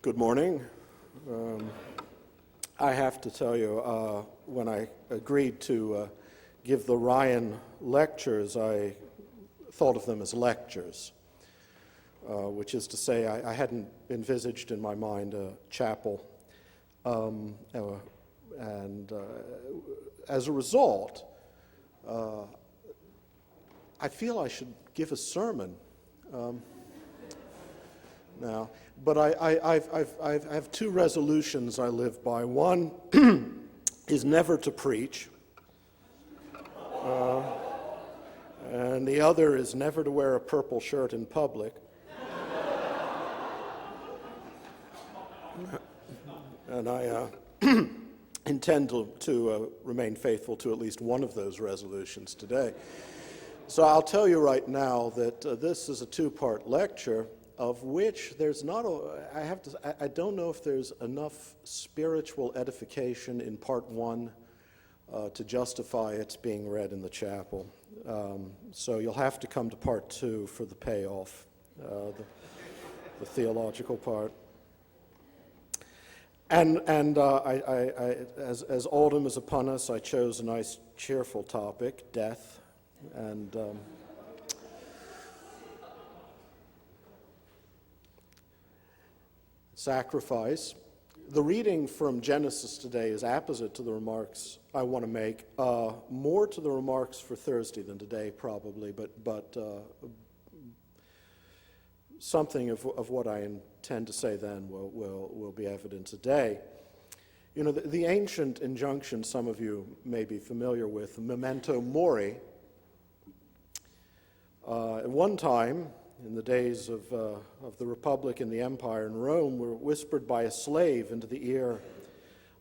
Good morning. I have to tell you, when I agreed to give the Ryan lectures, I thought of them as lectures, which is to say I hadn't envisaged in my mind a chapel. And as a result, I feel I should give a sermon now. But I have two resolutions I live by. One is never to preach, and the other is never to wear a purple shirt in public. And I intend to remain faithful to at least one of those resolutions today. So I'll tell you right now that this is a two-part lecture, of which there's not I don't know if there's enough spiritual edification in part one to justify its being read in the chapel. So you'll have to come to part two for the payoff, the theological part. And as autumn is upon us, I chose a nice cheerful topic, death, and sacrifice. The reading from Genesis today is opposite to the remarks I want to make, more to the remarks for Thursday than today probably, but something of what I intend to say then will be evident today. You know, the ancient injunction some of you may be familiar with, memento mori, at one time, in the days of the Republic and the Empire in Rome, were whispered by a slave into the ear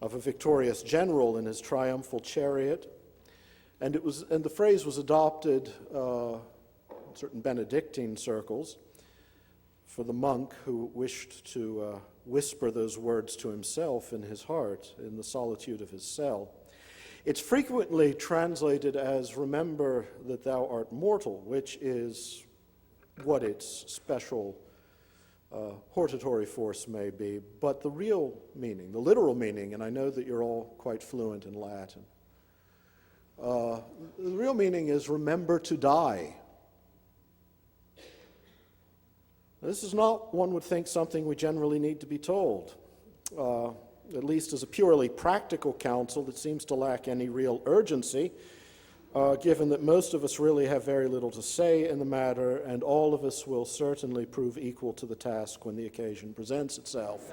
of a victorious general in his triumphal chariot, and the phrase was adopted in certain Benedictine circles for the monk who wished to whisper those words to himself in his heart in the solitude of his cell. It's frequently translated as "remember that thou art mortal," which is what its special hortatory force may be, but the real meaning, the literal meaning, and I know that you're all quite fluent in Latin, the real meaning is remember to die. This is not, one would think, something we generally need to be told. At least as a purely practical counsel that seems to lack any real urgency, given that most of us really have very little to say in the matter, and all of us will certainly prove equal to the task when the occasion presents itself.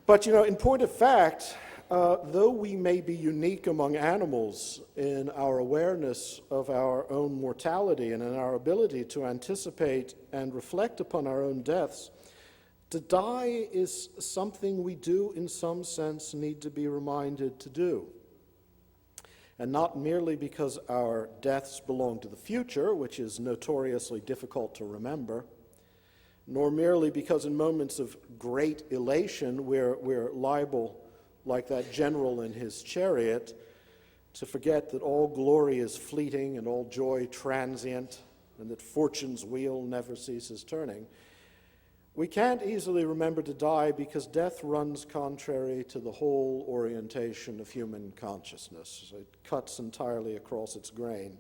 But, you know, in point of fact, though we may be unique among animals in our awareness of our own mortality and in our ability to anticipate and reflect upon our own deaths, to die is something we do, in some sense, need to be reminded to do. And not merely because our deaths belong to the future, which is notoriously difficult to remember, nor merely because in moments of great elation we're liable, like that general in his chariot, to forget that all glory is fleeting and all joy transient, and that fortune's wheel never ceases turning. We can't easily remember to die because death runs contrary to the whole orientation of human consciousness. It cuts entirely across its grain.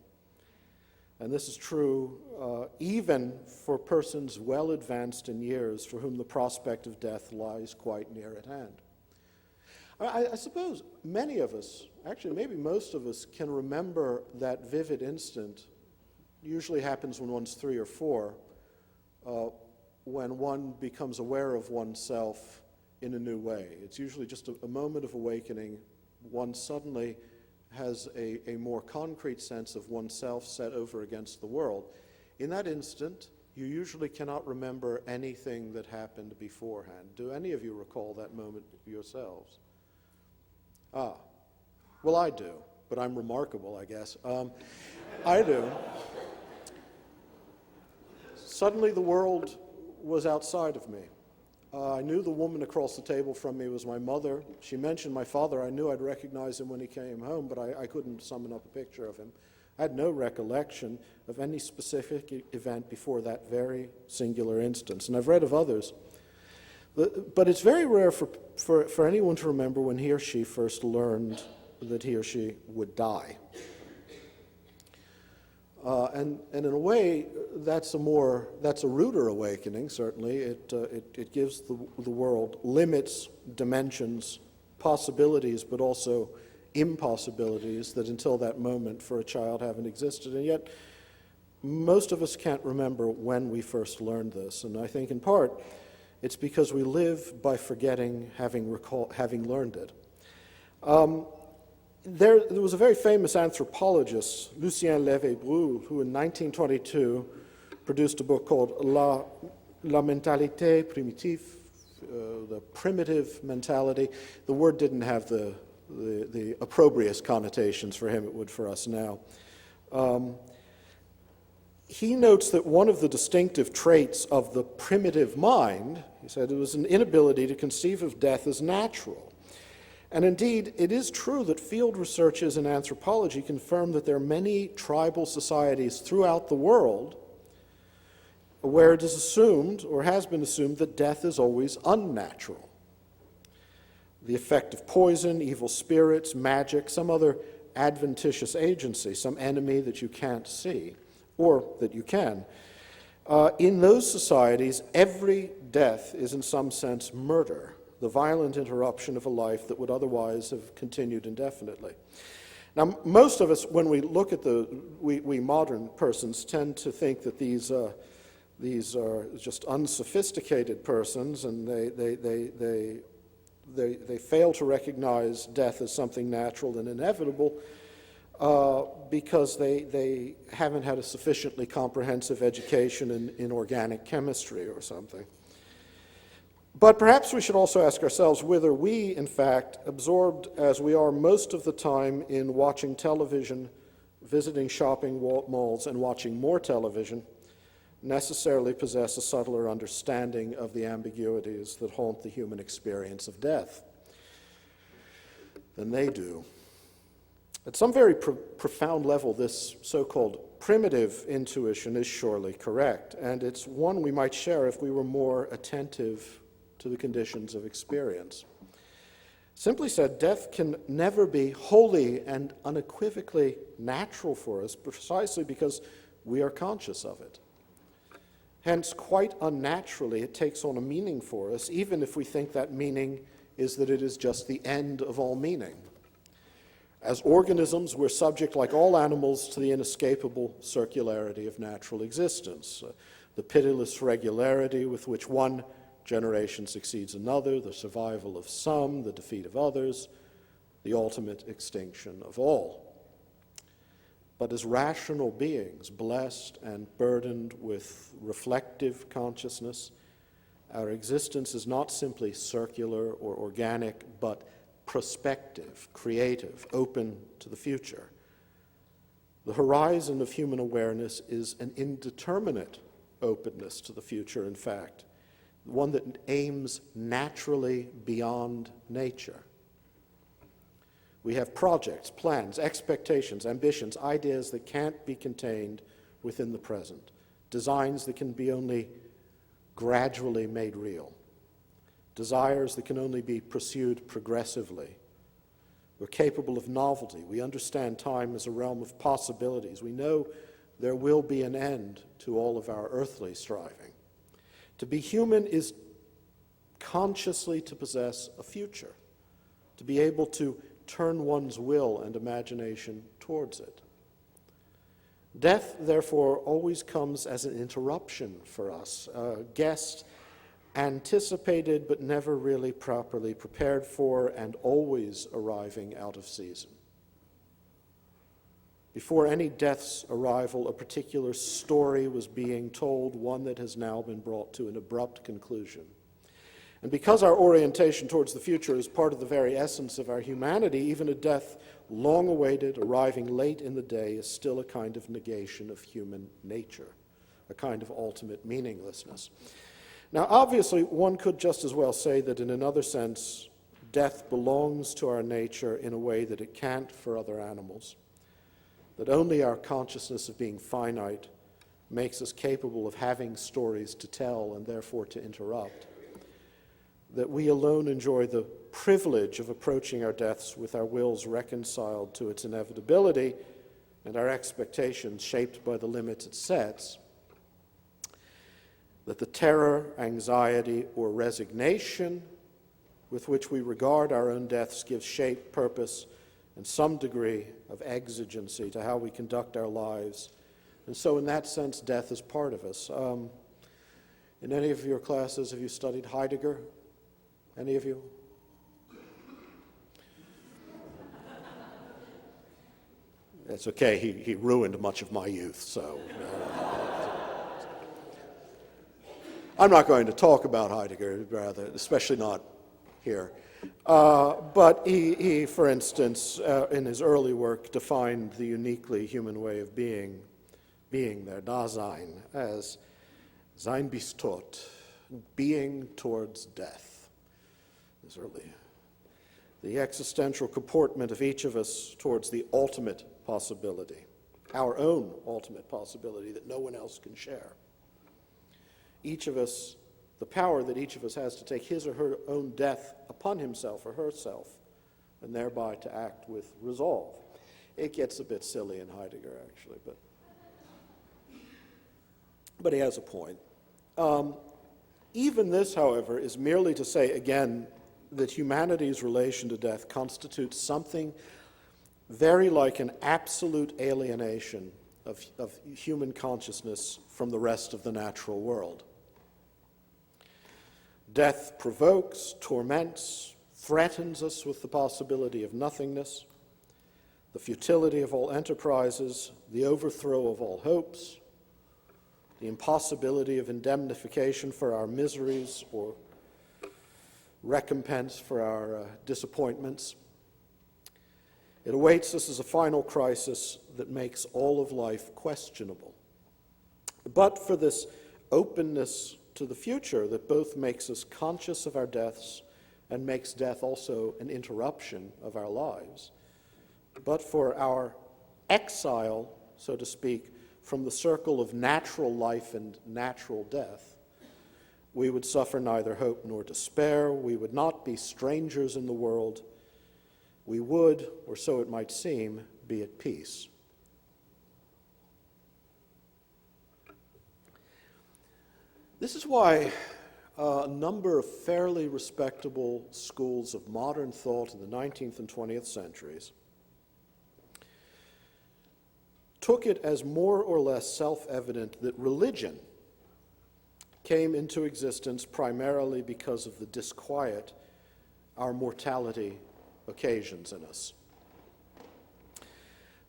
And this is true even for persons well advanced in years for whom the prospect of death lies quite near at hand. I suppose many of us, actually maybe most of us, can remember that vivid instant. Usually happens when one's 3 or 4, when one becomes aware of oneself in a new way. It's usually just a moment of awakening. One suddenly has a more concrete sense of oneself set over against the world. In that instant, you usually cannot remember anything that happened beforehand. Do any of you recall that moment yourselves? Well, I do, but I'm remarkable, I guess. I do. Suddenly the world was outside of me. I knew the woman across the table from me was my mother. She mentioned my father. I knew I'd recognize him when he came home, but I couldn't summon up a picture of him. I had no recollection of any specific event before that very singular instance. And I've read of others. But it's very rare for anyone to remember when he or she first learned that he or she would die. And in a way, that's a ruder awakening, certainly. It gives the world limits, dimensions, possibilities, but also impossibilities that until that moment for a child haven't existed. And yet, most of us can't remember when we first learned this. And I think in part, it's because we live by forgetting having learned it. There was a very famous anthropologist, Lucien Lévy-Bruhl, who in 1922 produced a book called La mentalité primitive, the primitive mentality. The word didn't have the opprobrious connotations for him it would for us now. He notes that one of the distinctive traits of the primitive mind, he said, it was an inability to conceive of death as natural. And indeed, it is true that field researches in anthropology confirm that there are many tribal societies throughout the world where it is assumed, or has been assumed, that death is always unnatural. The effect of poison, evil spirits, magic, some other adventitious agency, some enemy that you can't see, or that you can. In those societies, every death is in some sense murder, the violent interruption of a life that would otherwise have continued indefinitely. Now, most of us, when we look at we modern persons tend to think that these are just unsophisticated persons, and they fail to recognize death as something natural and inevitable because they haven't had a sufficiently comprehensive education in organic chemistry or something. But perhaps we should also ask ourselves whether we, in fact, absorbed as we are most of the time in watching television, visiting shopping malls, and watching more television, necessarily possess a subtler understanding of the ambiguities that haunt the human experience of death than they do. At some very profound level, this so-called primitive intuition is surely correct, and it's one we might share if we were more attentive to the conditions of experience. Simply said, death can never be wholly and unequivocally natural for us precisely because we are conscious of it. Hence, quite unnaturally, it takes on a meaning for us, even if we think that meaning is that it is just the end of all meaning. As organisms, we're subject, like all animals, to the inescapable circularity of natural existence, the pitiless regularity with which one generation succeeds another, the survival of some, the defeat of others, the ultimate extinction of all. But as rational beings, blessed and burdened with reflective consciousness, our existence is not simply circular or organic, but prospective, creative, open to the future. The horizon of human awareness is an indeterminate openness to the future, in fact, one that aims naturally beyond nature. We have projects, plans, expectations, ambitions, ideas that can't be contained within the present, designs that can be only gradually made real, desires that can only be pursued progressively. We're capable of novelty. We understand time as a realm of possibilities. We know there will be an end to all of our earthly striving. To be human is consciously to possess a future, to be able to turn one's will and imagination towards it. Death, therefore, always comes as an interruption for us, a guest anticipated but never really properly prepared for, and always arriving out of season. Before any death's arrival, a particular story was being told, one that has now been brought to an abrupt conclusion. And because our orientation towards the future is part of the very essence of our humanity, even a death long awaited, arriving late in the day, is still a kind of negation of human nature, a kind of ultimate meaninglessness. Now, obviously, one could just as well say that in another sense, death belongs to our nature in a way that it can't for other animals. that only our consciousness of being finite makes us capable of having stories to tell and therefore to interrupt, that we alone enjoy the privilege of approaching our deaths with our wills reconciled to its inevitability and our expectations shaped by the limits it sets, that the terror, anxiety, or resignation with which we regard our own deaths gives shape, purpose, and some degree of exigency to how we conduct our lives. And so in that sense, death is part of us. In any of your classes, have you studied Heidegger? Any of you? It's okay, he ruined much of my youth, so... I'm not going to talk about Heidegger, rather, especially not here. But he, for instance, in his early work, defined the uniquely human way of being there, Dasein, as sein bis Tod, being towards death. His early, the existential comportment of each of us towards the ultimate possibility, our own ultimate possibility that no one else can share. Each of us, the power that each of us has to take his or her own death upon himself or herself, and thereby to act with resolve. It gets a bit silly in Heidegger, actually, but he has a point. Even this, however, is merely to say, again, that humanity's relation to death constitutes something very like an absolute alienation of human consciousness from the rest of the natural world. Death provokes, torments, threatens us with the possibility of nothingness, the futility of all enterprises, the overthrow of all hopes, the impossibility of indemnification for our miseries or recompense for our disappointments. It awaits us as a final crisis that makes all of life questionable. But for this openness to the future that both makes us conscious of our deaths and makes death also an interruption of our lives, but for our exile, so to speak, from the circle of natural life and natural death, we would suffer neither hope nor despair. We would not be strangers in the world. We would, or so it might seem, be at peace. This is why a number of fairly respectable schools of modern thought in the 19th and 20th centuries took it as more or less self-evident that religion came into existence primarily because of the disquiet our mortality occasions in us.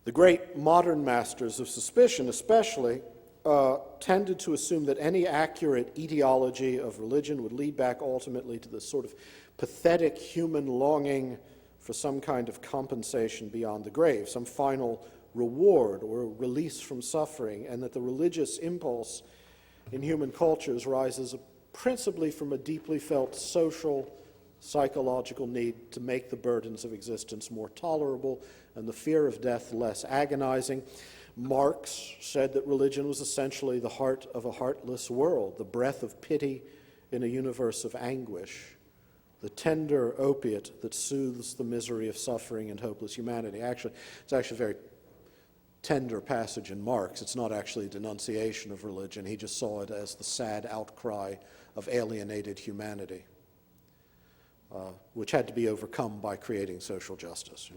The great modern masters of suspicion, especially, tended to assume that any accurate etiology of religion would lead back ultimately to this sort of pathetic human longing for some kind of compensation beyond the grave, some final reward or release from suffering, and that the religious impulse in human cultures rises principally from a deeply felt social, psychological need to make the burdens of existence more tolerable and the fear of death less agonizing. Marx said that religion was essentially the heart of a heartless world, the breath of pity in a universe of anguish, the tender opiate that soothes the misery of suffering and hopeless humanity. Actually, it's actually a very tender passage in Marx. It's not actually a denunciation of religion. He just saw it as the sad outcry of alienated humanity, which had to be overcome by creating social justice.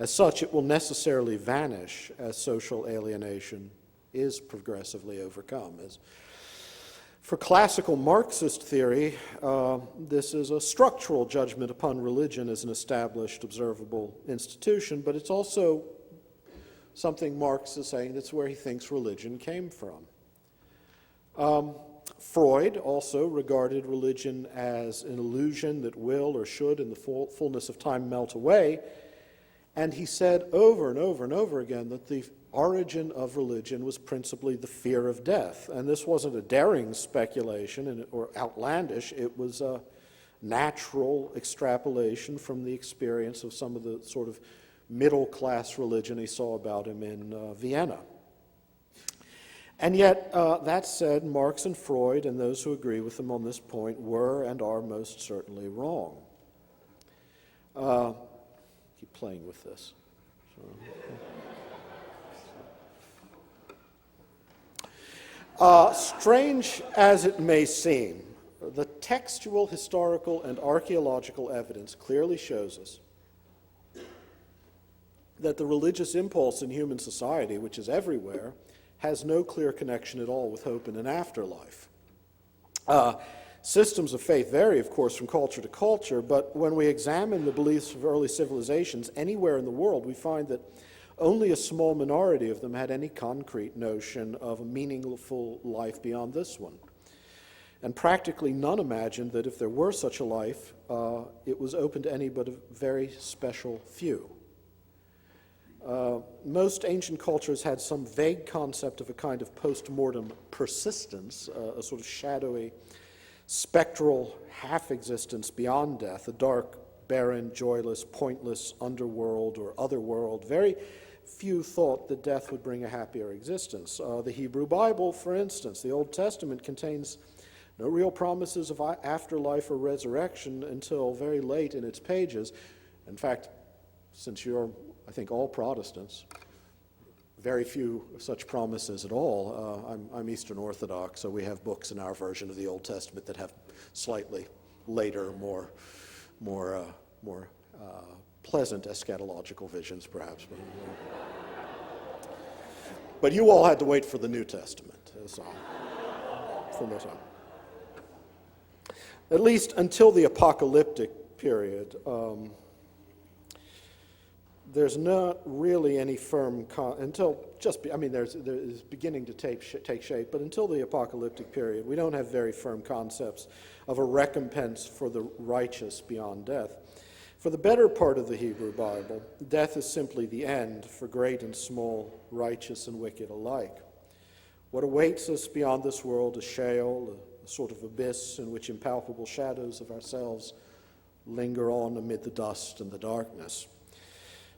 As such, it will necessarily vanish as social alienation is progressively overcome. For classical Marxist theory, this is a structural judgment upon religion as an established, observable institution, but it's also something Marx is saying that's where he thinks religion came from. Freud also regarded religion as an illusion that will or should in the fullness of time melt away. And he said over and over and over again that the origin of religion was principally the fear of death. And this wasn't a daring speculation or outlandish. It was a natural extrapolation from the experience of some of the sort of middle-class religion he saw about him in Vienna. And yet, that said, Marx and Freud and those who agree with them on this point were and are most certainly wrong. Keep playing with this. Strange as it may seem, the textual, historical, and archaeological evidence clearly shows us that the religious impulse in human society, which is everywhere, has no clear connection at all with hope in an afterlife. Systems of faith vary, of course, from culture to culture, but when we examine the beliefs of early civilizations anywhere in the world, we find that only a small minority of them had any concrete notion of a meaningful life beyond this one. And practically none imagined that if there were such a life, it was open to any but a very special few. Most ancient cultures had some vague concept of a kind of post-mortem persistence, a sort of shadowy, spectral half-existence beyond death, a dark, barren, joyless, pointless underworld or other world. Very few thought that death would bring a happier existence. The Hebrew Bible, for instance, the Old Testament contains no real promises of afterlife or resurrection until very late in its pages. In fact, since you're, I think, all Protestants, very few such promises at all. I'm Eastern Orthodox, so we have books in our version of the Old Testament that have slightly later, more pleasant eschatological visions, perhaps. But you all had to wait for the New Testament, for more time. At least until the apocalyptic period, there's not really any firm there's beginning to take shape, but until the apocalyptic period, we don't have very firm concepts of a recompense for the righteous beyond death. For the better part of the Hebrew Bible, death is simply the end for great and small, righteous and wicked alike. What awaits us beyond this world is Sheol, a sort of abyss in which impalpable shadows of ourselves linger on amid the dust and the darkness.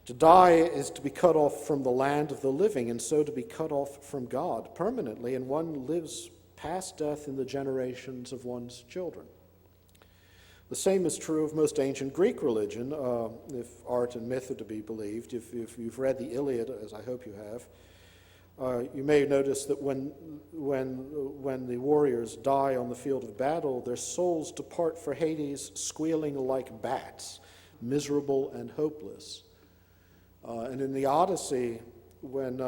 To die is to be cut off from the land of the living, and so to be cut off from God permanently, and one lives past death in the generations of one's children. The same is true of most ancient Greek religion, if art and myth are to be believed. If you've read the Iliad, as I hope you have, you may notice that when the warriors die on the field of battle, their souls depart for Hades squealing like bats, miserable and hopeless. And in the Odyssey, when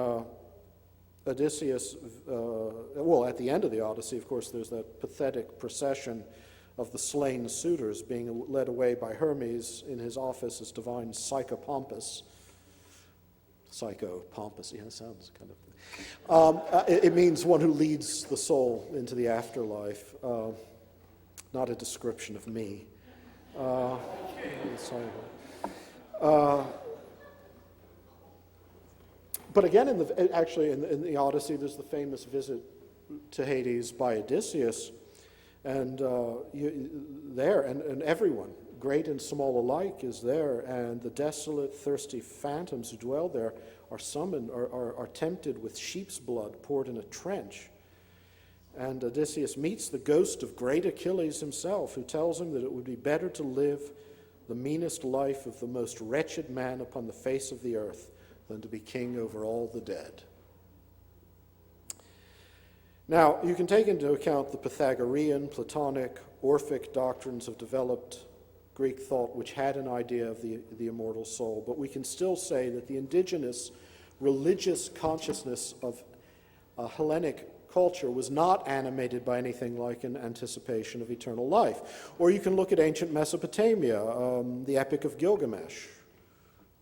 Odysseus, at the end of the Odyssey, of course, there's that pathetic procession of the slain suitors being led away by Hermes in his office as divine Psychopompus. Psychopompus, yeah, sounds kind of... it means one who leads the soul into the afterlife, not a description of me. But again, in the Odyssey, there's the famous visit to Hades by Odysseus, and and everyone, great and small alike, is there, and the desolate, thirsty phantoms who dwell there are summoned, are tempted with sheep's blood poured in a trench. And Odysseus meets the ghost of great Achilles himself, who tells him that it would be better to live the meanest life of the most wretched man upon the face of the earth than to be king over all the dead. Now, you can take into account the Pythagorean, Platonic, Orphic doctrines of developed Greek thought which had an idea of the immortal soul, but we can still say that the indigenous religious consciousness of Hellenic culture was not animated by anything like an anticipation of eternal life. Or you can look at ancient Mesopotamia, the Epic of Gilgamesh,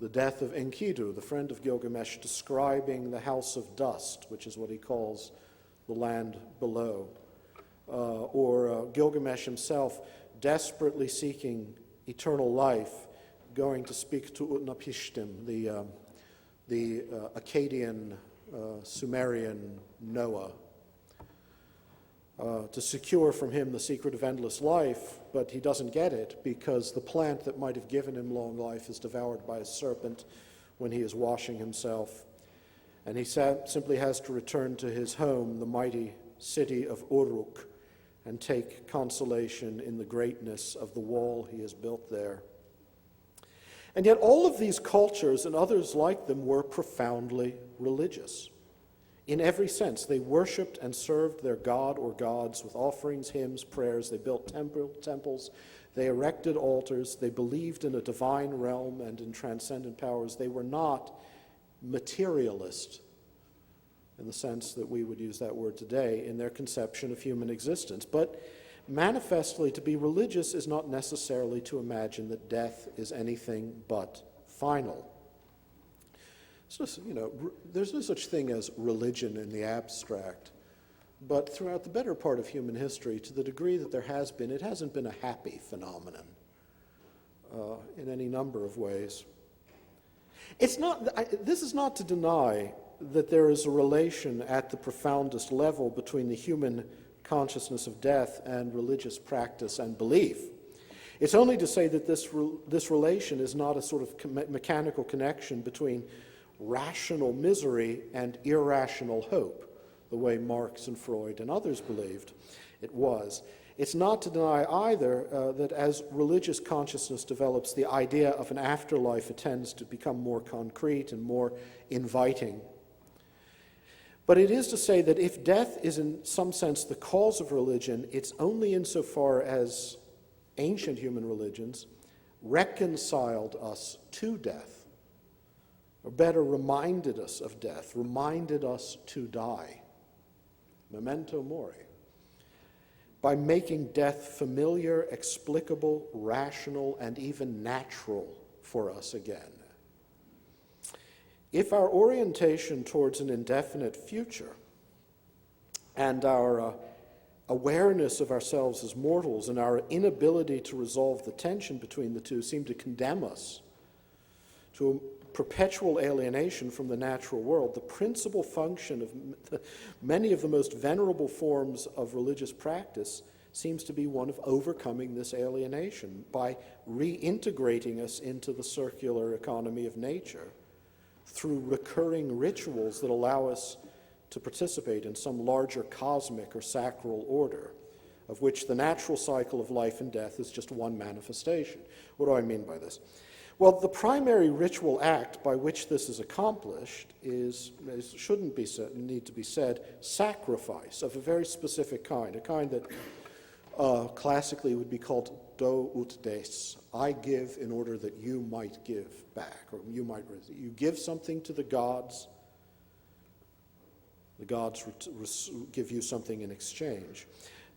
the death of Enkidu, the friend of Gilgamesh, describing the house of dust, which is what he calls the land below. Or Gilgamesh himself desperately seeking eternal life, going to speak to Utnapishtim, the Akkadian, Sumerian Noah, to secure from him the secret of endless life, but he doesn't get it because the plant that might have given him long life is devoured by a serpent when he is washing himself, and he simply has to return to his home, the mighty city of Uruk, and take consolation in the greatness of the wall he has built there. And yet all of these cultures and others like them were profoundly religious. In every sense, they worshipped and served their god or gods with offerings, hymns, prayers. They built temples. They erected altars. They believed in a divine realm and in transcendent powers. They were not materialist in the sense that we would use that word today in their conception of human existence. But manifestly, to be religious is not necessarily to imagine that death is anything but final. So, there's no such thing as religion in the abstract, but throughout the better part of human history, to the degree that there has been, it hasn't been a happy phenomenon in any number of ways. This is not to deny that there is a relation at the profoundest level between the human consciousness of death and religious practice and belief. It's only to say that this relation is not a sort of mechanical connection between rational misery and irrational hope, the way Marx and Freud and others believed it was. It's not to deny either that as religious consciousness develops, the idea of an afterlife tends to become more concrete and more inviting. But it is to say that if death is in some sense the cause of religion, it's only insofar as ancient human religions reconciled us to death, or better, reminded us of death, reminded us to die. Memento mori. By making death familiar, explicable, rational, and even natural for us again. If our orientation towards an indefinite future and our awareness of ourselves as mortals and our inability to resolve the tension between the two seem to condemn us to a perpetual alienation from the natural world, the principal function of many of the most venerable forms of religious practice seems to be one of overcoming this alienation by reintegrating us into the circular economy of nature through recurring rituals that allow us to participate in some larger cosmic or sacral order, of which the natural cycle of life and death is just one manifestation. What do I mean by this? Well, the primary ritual act by which this is accomplished need to be said, sacrifice of a very specific kind, a kind that classically would be called do ut des. I give in order that you might give back, or you give something to the gods give you something in exchange.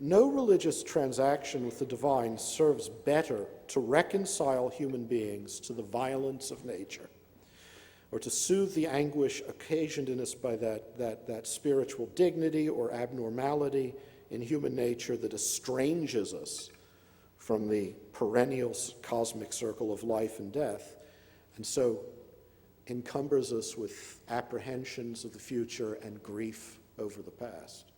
No religious transaction with the divine serves better to reconcile human beings to the violence of nature, or to soothe the anguish occasioned in us by that spiritual dignity or abnormality in human nature that estranges us from the perennial cosmic circle of life and death, and so encumbers us with apprehensions of the future and grief over the past.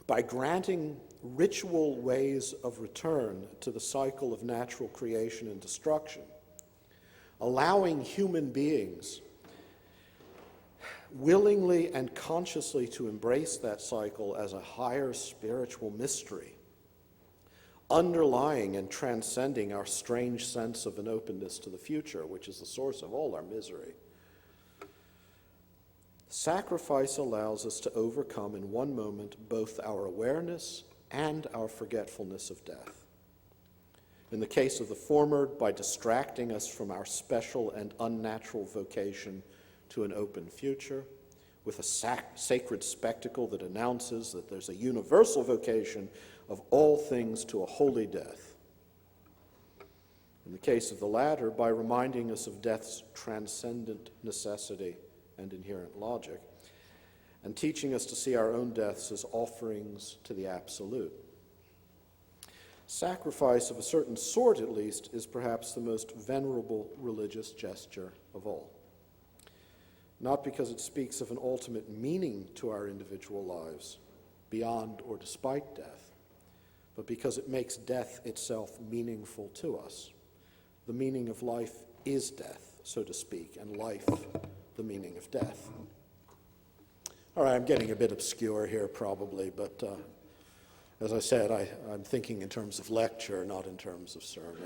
By granting ritual ways of return to the cycle of natural creation and destruction, allowing human beings willingly and consciously to embrace that cycle as a higher spiritual mystery, underlying and transcending our strange sense of an openness to the future, which is the source of all our misery. Sacrifice allows us to overcome in one moment both our awareness and our forgetfulness of death. In the case of the former, by distracting us from our special and unnatural vocation to an open future, with a sacred spectacle that announces that there's a universal vocation of all things to a holy death. In the case of the latter, by reminding us of death's transcendent necessity and inherent logic, and teaching us to see our own deaths as offerings to the absolute. Sacrifice of a certain sort, at least, is perhaps the most venerable religious gesture of all. Not because it speaks of an ultimate meaning to our individual lives, beyond or despite death, but because it makes death itself meaningful to us, the meaning of life is death, so to speak, and life, the meaning of death. All right, I'm getting a bit obscure here probably, but as I said, I'm thinking in terms of lecture, not in terms of sermon.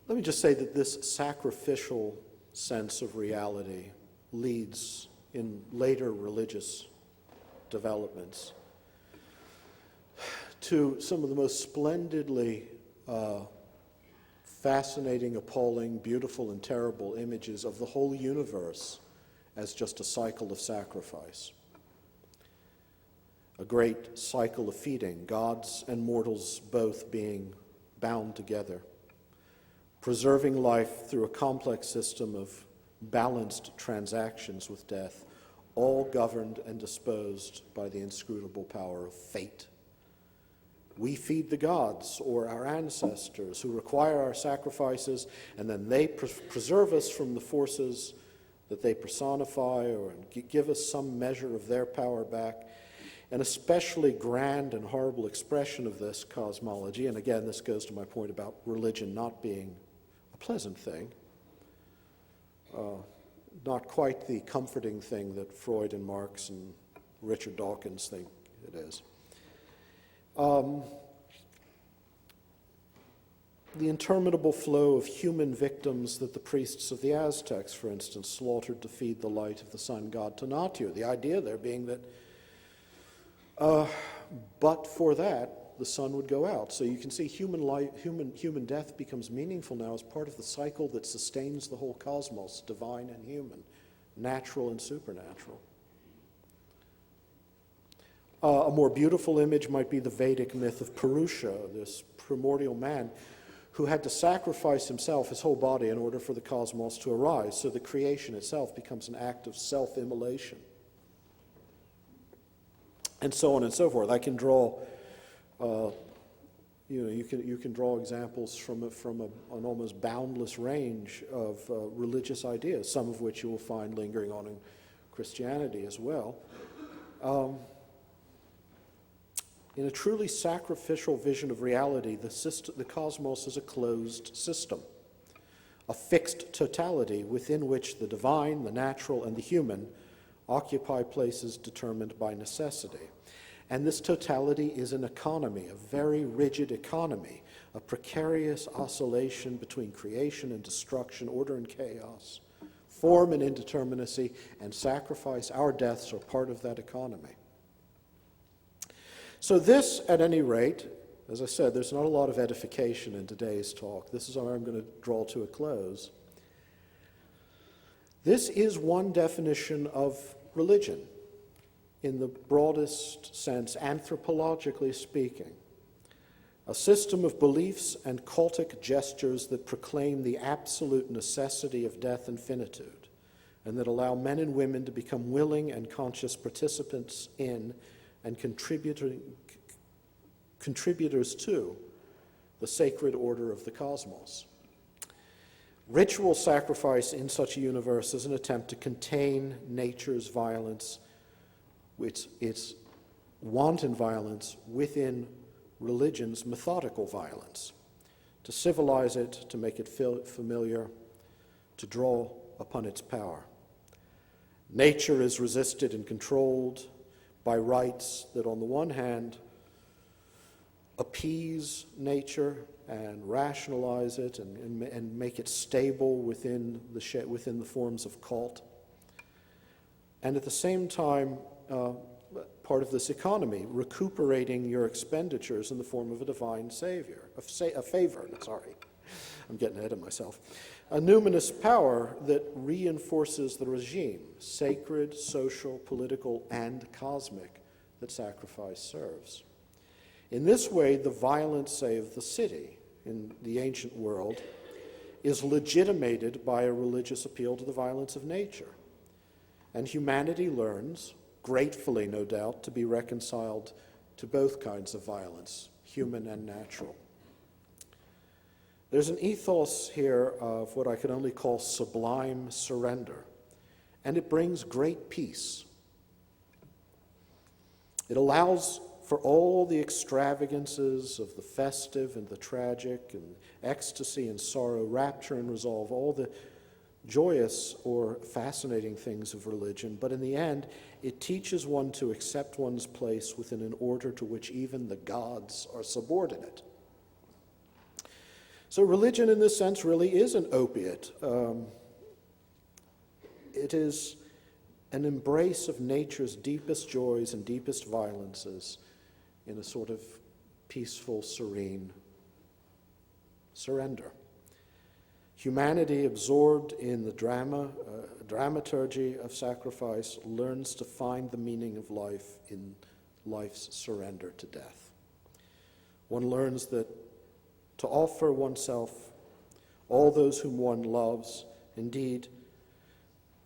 Let me just say that this sacrificial sense of reality leads in later religious developments to some of the most splendidly fascinating, appalling, beautiful, and terrible images of the whole universe as just a cycle of sacrifice. A great cycle of feeding, gods and mortals both being bound together, preserving life through a complex system of balanced transactions with death, all governed and disposed by the inscrutable power of fate. We feed the gods, or our ancestors, who require our sacrifices, and then they preserve us from the forces that they personify or give us some measure of their power back. An especially grand and horrible expression of this cosmology, and again, this goes to my point about religion not being a pleasant thing, not quite the comforting thing that Freud and Marx and Richard Dawkins think it is. The interminable flow of human victims that the priests of the Aztecs, for instance, slaughtered to feed the light of the sun god Tonatiuh. The idea there being that but for that, the sun would go out. So you can see human death becomes meaningful now as part of the cycle that sustains the whole cosmos, divine and human, natural and supernatural. A more beautiful image might be the Vedic myth of Purusha, this primordial man who had to sacrifice himself, his whole body, in order for the cosmos to arise. So the creation itself becomes an act of self-immolation. And so on and so forth. I can draw, you can draw examples from an almost boundless range of religious ideas, some of which you will find lingering on in Christianity as well. In a truly sacrificial vision of reality, the cosmos is a closed system, a fixed totality within which the divine, the natural, and the human occupy places determined by necessity. And this totality is an economy, a very rigid economy, a precarious oscillation between creation and destruction, order and chaos, form and indeterminacy, and sacrifice. Our deaths are part of that economy. So this, at any rate, as I said, there's not a lot of edification in today's talk. This is where I'm going to draw to a close. This is one definition of religion, in the broadest sense, anthropologically speaking. A system of beliefs and cultic gestures that proclaim the absolute necessity of death and finitude, and that allow men and women to become willing and conscious participants in and contributors to the sacred order of the cosmos. Ritual sacrifice in such a universe is an attempt to contain nature's violence, its wanton violence, within religion's methodical violence, to civilize it, to make it familiar, to draw upon its power. Nature is resisted and controlled by rites that, on the one hand, appease nature and rationalize it and make it stable within the forms of cult, and at the same time, part of this economy, recuperating your expenditures in the form of a divine savior, a favor. Sorry, I'm getting ahead of myself. A numinous power that reinforces the regime, sacred, social, political, and cosmic, that sacrifice serves. In this way, the violence, say, of the city in the ancient world is legitimated by a religious appeal to the violence of nature. And humanity learns, gratefully no doubt, to be reconciled to both kinds of violence, human and natural. There's an ethos here of what I could only call sublime surrender, and it brings great peace. It allows for all the extravagances of the festive and the tragic, and ecstasy and sorrow, rapture and resolve, all the joyous or fascinating things of religion, but in the end, it teaches one to accept one's place within an order to which even the gods are subordinate. So religion in this sense really is an opiate. It is an embrace of nature's deepest joys and deepest violences in a sort of peaceful, serene surrender. Humanity, absorbed in the dramaturgy of sacrifice, learns to find the meaning of life in life's surrender to death. One learns that to offer oneself, all those whom one loves, indeed,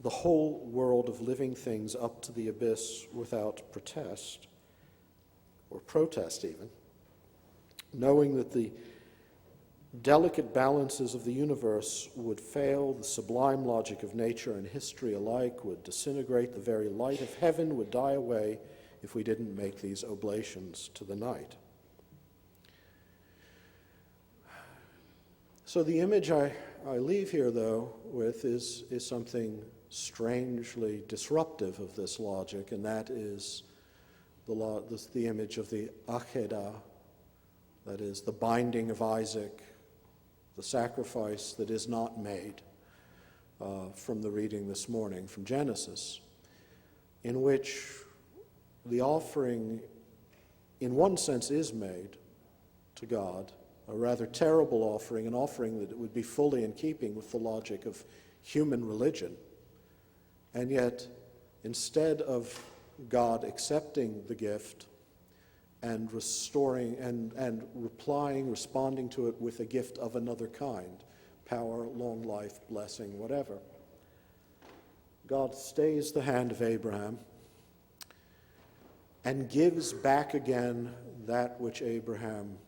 the whole world of living things up to the abyss without protest, or protest even, knowing that the delicate balances of the universe would fail, the sublime logic of nature and history alike would disintegrate, the very light of heaven would die away if we didn't make these oblations to the night. So the image I leave here, though, with is something strangely disruptive of this logic, and that is the image of the Akedah, that is, the binding of Isaac, the sacrifice that is not made, from the reading this morning from Genesis, in which the offering, in one sense, is made to God, a rather terrible offering, an offering that would be fully in keeping with the logic of human religion. And yet, instead of God accepting the gift and restoring and responding to it with a gift of another kind, power, long life, blessing, whatever, God stays the hand of Abraham and gives back again that which Abraham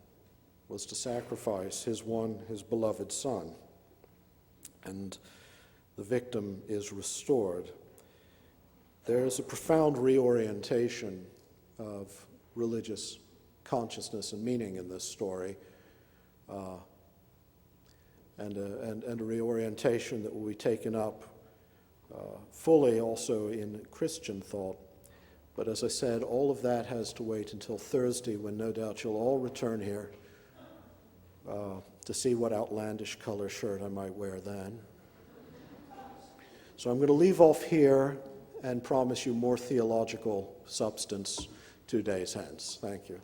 was to sacrifice, his beloved son. And the victim is restored. There is a profound reorientation of religious consciousness and meaning in this story, and a reorientation that will be taken up fully also in Christian thought. But as I said, all of that has to wait until Thursday, when no doubt you'll all return here to see what outlandish color shirt I might wear then. So I'm going to leave off here and promise you more theological substance 2 days hence. Thank you.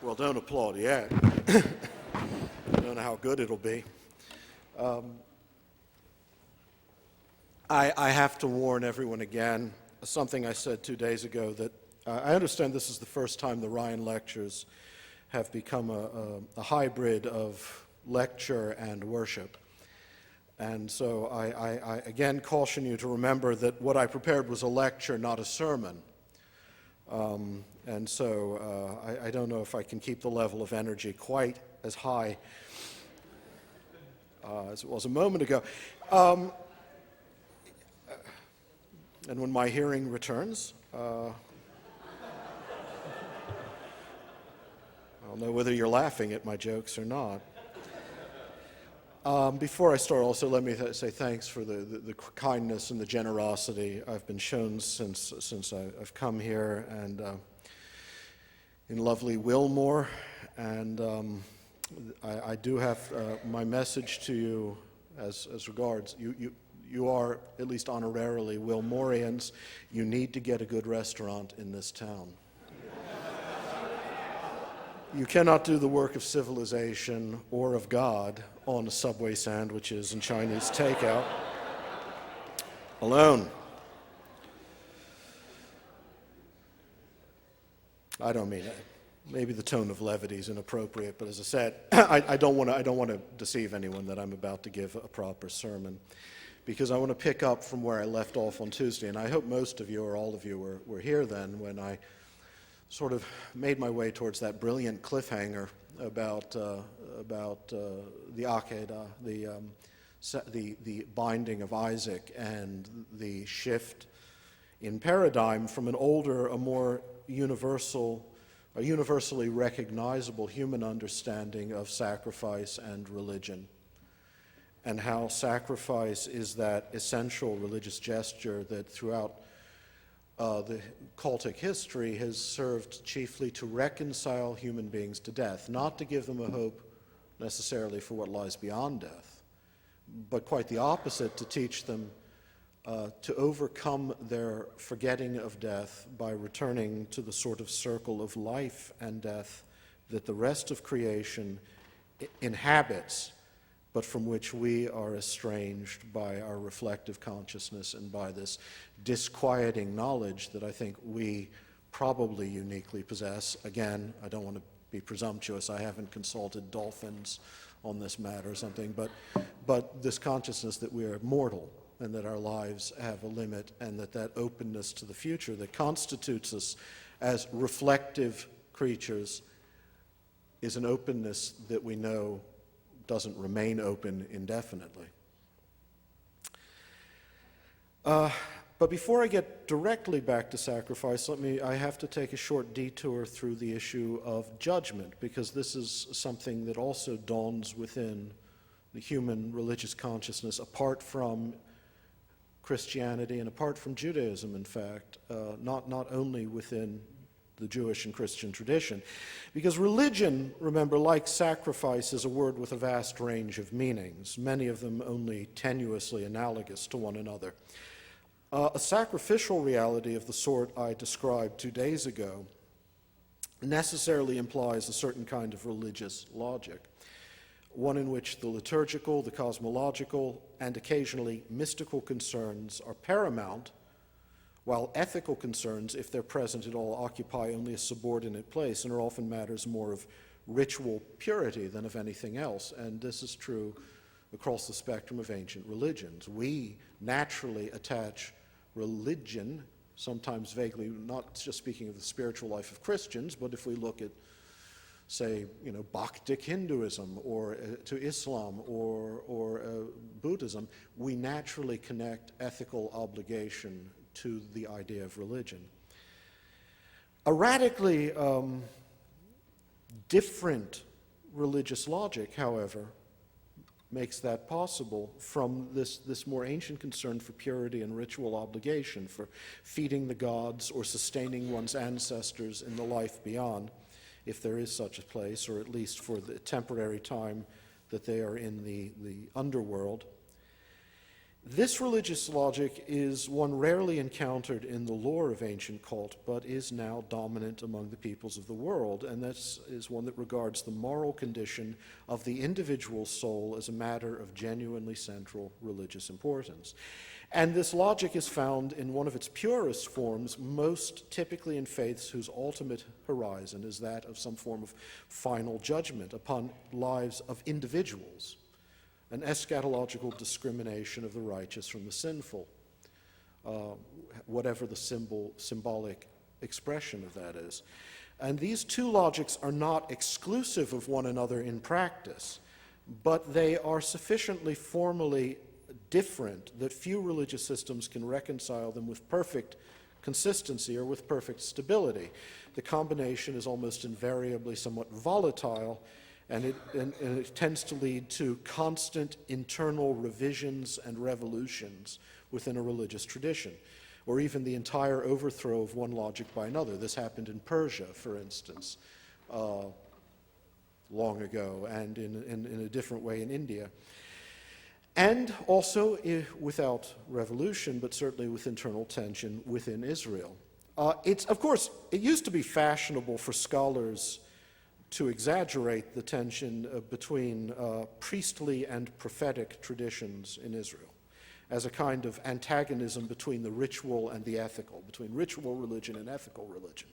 Well, don't applaud yet. I don't know how good it'll be. I have to warn everyone again, something I said 2 days ago, that I understand this is the first time the Ryan lectures have become a hybrid of lecture and worship. And so I again caution you to remember that what I prepared was a lecture, not a sermon. And so I don't know if I can keep the level of energy quite as high as it was a moment ago. And when my hearing returns, I'll know whether you're laughing at my jokes or not. Before I start, also let me say thanks for the kindness and the generosity I've been shown since I've come here, and in lovely Wilmore. And I do have my message to you as regards you are, at least honorarily, Wilmoreans. You need to get a good restaurant in this town. You cannot do the work of civilization or of God on Subway sandwiches and Chinese takeout alone. I don't mean it. maybe the tone of levity is inappropriate, but as I said, I don't want to deceive anyone that I'm about to give a proper sermon, because I want to pick up from where I left off on Tuesday, and I hope most of you or all of you were here then when I sort of made my way towards that brilliant cliffhanger about the Akedah, the binding of Isaac, and the shift in paradigm from an older, a more universally recognizable human understanding of sacrifice and religion, and how sacrifice is that essential religious gesture that throughout the cultic history has served chiefly to reconcile human beings to death, not to give them a hope necessarily for what lies beyond death, but quite the opposite, to teach them to overcome their forgetting of death by returning to the sort of circle of life and death that the rest of creation inhabits, but from which we are estranged by our reflective consciousness and by this disquieting knowledge that I think we probably uniquely possess. Again, I don't want to be presumptuous. I haven't consulted dolphins on this matter or something, but this consciousness that we are mortal and that our lives have a limit, and that openness to the future that constitutes us as reflective creatures is an openness that we know doesn't remain open indefinitely. But before I get directly back to sacrifice, I have to take a short detour through the issue of judgment, because this is something that also dawns within the human religious consciousness apart from Christianity and apart from Judaism, in fact, not only within the Jewish and Christian tradition. Because religion, remember, like sacrifice, is a word with a vast range of meanings, many of them only tenuously analogous to one another. A sacrificial reality of the sort I described 2 days ago necessarily implies a certain kind of religious logic, one in which the liturgical, the cosmological, and occasionally mystical concerns are paramount, while ethical concerns, if they're present at all, occupy only a subordinate place and are often matters more of ritual purity than of anything else. And this is true across the spectrum of ancient religions. We naturally attach religion, sometimes vaguely, not just speaking of the spiritual life of Christians, but if we look at, say, Bhaktic Hinduism or to Islam or Buddhism, we naturally connect ethical obligation to the idea of religion. A radically different religious logic, however, makes that possible from this more ancient concern for purity and ritual obligation, for feeding the gods or sustaining one's ancestors in the life beyond, if there is such a place, or at least for the temporary time that they are in the underworld. This religious logic is one rarely encountered in the lore of ancient cult, but is now dominant among the peoples of the world, and this is one that regards the moral condition of the individual soul as a matter of genuinely central religious importance. And this logic is found in one of its purest forms, most typically in faiths whose ultimate horizon is that of some form of final judgment upon lives of individuals, an eschatological discrimination of the righteous from the sinful, whatever the symbolic expression of that is. And these two logics are not exclusive of one another in practice, but they are sufficiently formally different that few religious systems can reconcile them with perfect consistency or with perfect stability. The combination is almost invariably somewhat volatile, and it tends to lead to constant internal revisions and revolutions within a religious tradition, or even the entire overthrow of one logic by another. This happened in Persia, for instance, long ago, and in a different way in India. And also without revolution, but certainly with internal tension within Israel. Of course, it used to be fashionable for scholars to exaggerate the tension between priestly and prophetic traditions in Israel as a kind of antagonism between the ritual and the ethical, between ritual religion and ethical religion.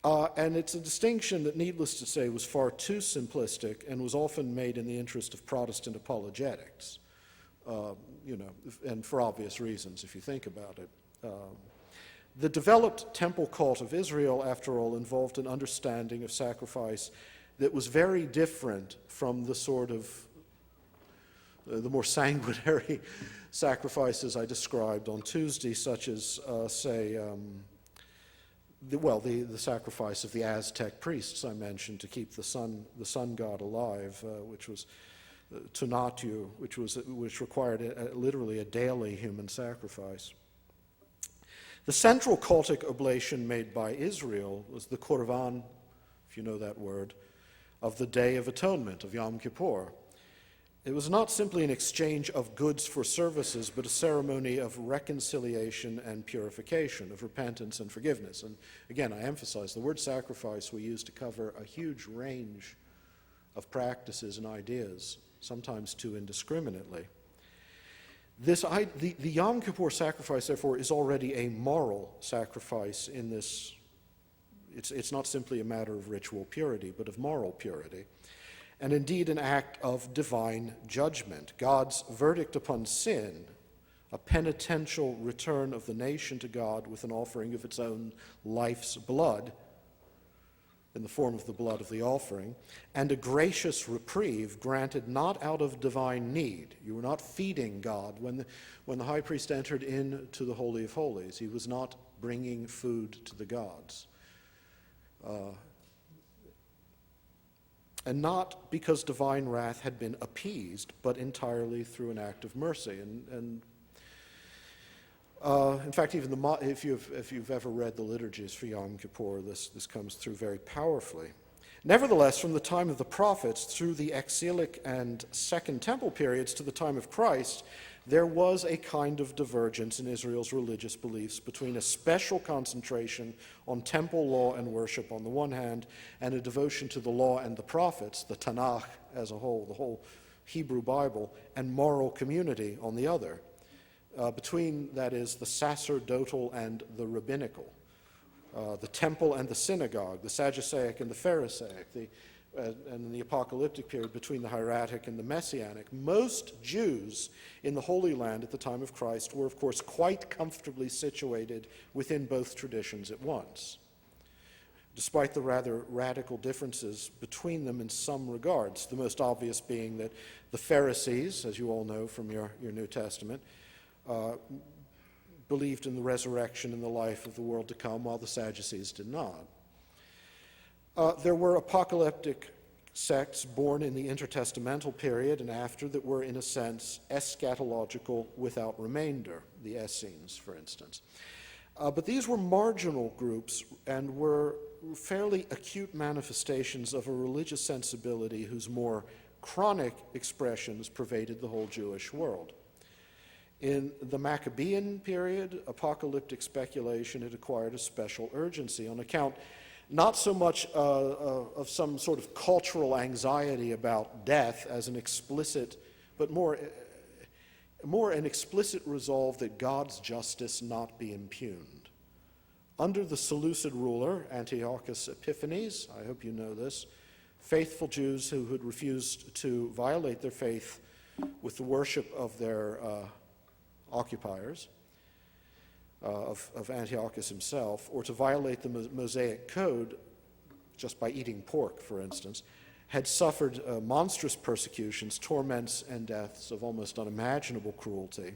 And it's a distinction that, needless to say, was far too simplistic and was often made in the interest of Protestant apologetics, and for obvious reasons, if you think about it. The developed temple cult of Israel, after all, involved an understanding of sacrifice that was very different from the sort of the more sanguinary sacrifices I described on Tuesday, such as, the sacrifice of the Aztec priests I mentioned to keep the sun god alive, which was Tonatiuh, which required literally a daily human sacrifice. The central cultic oblation made by Israel was the Korban, if you know that word, of the Day of Atonement, of Yom Kippur. It was not simply an exchange of goods for services, but a ceremony of reconciliation and purification, of repentance and forgiveness. And again, I emphasize the word sacrifice we use to cover a huge range of practices and ideas, sometimes too indiscriminately. The Yom Kippur sacrifice, therefore, is already a moral sacrifice in this. It's not simply a matter of ritual purity, but of moral purity, and indeed an act of divine judgment. God's verdict upon sin, a penitential return of the nation to God with an offering of its own life's blood, in the form of the blood of the offering, and a gracious reprieve granted not out of divine need. You were not feeding God. When the high priest entered into the Holy of Holies, he was not bringing food to the gods. And not because divine wrath had been appeased, but entirely through an act of mercy. In fact, even if you've ever read the liturgies for Yom Kippur, this comes through very powerfully. Nevertheless, from the time of the prophets through the exilic and Second Temple periods to the time of Christ, there was a kind of divergence in Israel's religious beliefs between a special concentration on temple law and worship on the one hand, and a devotion to the law and the prophets, the Tanakh as a whole, the whole Hebrew Bible, and moral community on the other. Between, that is, the sacerdotal and the rabbinical, the temple and the synagogue, the Sadduceic and the Pharisaic, and in the apocalyptic period between the hieratic and the messianic. Most Jews in the Holy Land at the time of Christ were, of course, quite comfortably situated within both traditions at once, despite the rather radical differences between them in some regards, the most obvious being that the Pharisees, as you all know from your New Testament, believed in the resurrection and the life of the world to come, while the Sadducees did not. There were apocalyptic sects born in the intertestamental period and after that were, in a sense, eschatological without remainder, the Essenes, for instance. But these were marginal groups and were fairly acute manifestations of a religious sensibility whose more chronic expressions pervaded the whole Jewish world. In the Maccabean period, apocalyptic speculation had acquired a special urgency on account not so much of some sort of cultural anxiety about death as an explicit, but more an explicit resolve that God's justice not be impugned. Under the Seleucid ruler, Antiochus Epiphanes, I hope you know this, faithful Jews who had refused to violate their faith with the worship of their occupiers, of Antiochus himself, or to violate the Mosaic code just by eating pork, for instance, had suffered monstrous persecutions, torments, and deaths of almost unimaginable cruelty.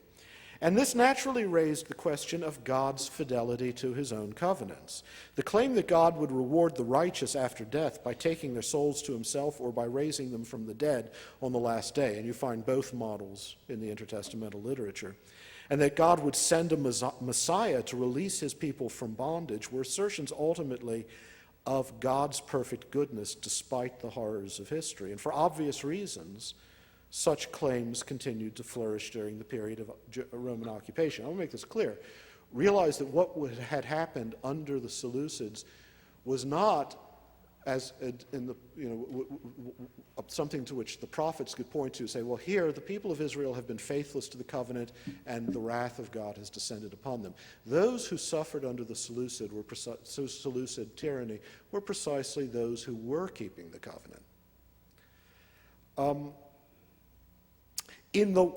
And this naturally raised the question of God's fidelity to his own covenants. The claim that God would reward the righteous after death by taking their souls to himself or by raising them from the dead on the last day, and you find both models in the intertestamental literature, and that God would send a Messiah to release his people from bondage were assertions ultimately of God's perfect goodness despite the horrors of history. And for obvious reasons, such claims continued to flourish during the period of Roman occupation. I want to make this clear. Realize that what had happened under the Seleucids was not as in the, something to which the prophets could point to, say, well, here the people of Israel have been faithless to the covenant, and the wrath of God has descended upon them. Those who suffered under the Seleucid tyranny were precisely those who were keeping the covenant. In the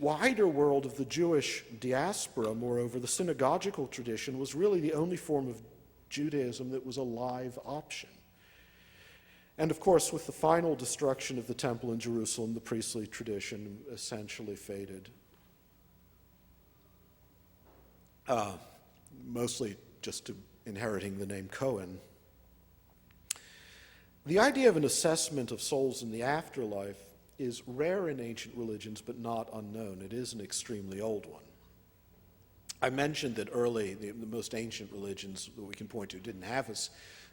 wider world of the Jewish diaspora, moreover, the synagogical tradition was really the only form of Judaism that was a live option. And of course, with the final destruction of the temple in Jerusalem, the priestly tradition essentially faded. Mostly just to inheriting the name Cohen. The idea of an assessment of souls in the afterlife is rare in ancient religions, but not unknown. It is an extremely old one. I mentioned that early, the most ancient religions that we can point to didn't have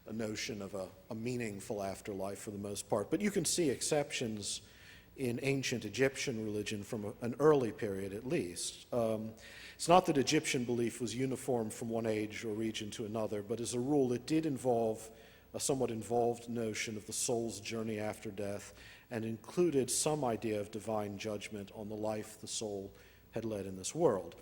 a notion of a meaningful afterlife for the most part, but you can see exceptions in ancient Egyptian religion from an early period at least. It's not that Egyptian belief was uniform from one age or region to another, but as a rule it did involve a somewhat involved notion of the soul's journey after death, and included some idea of divine judgment on the life the soul had led in this world.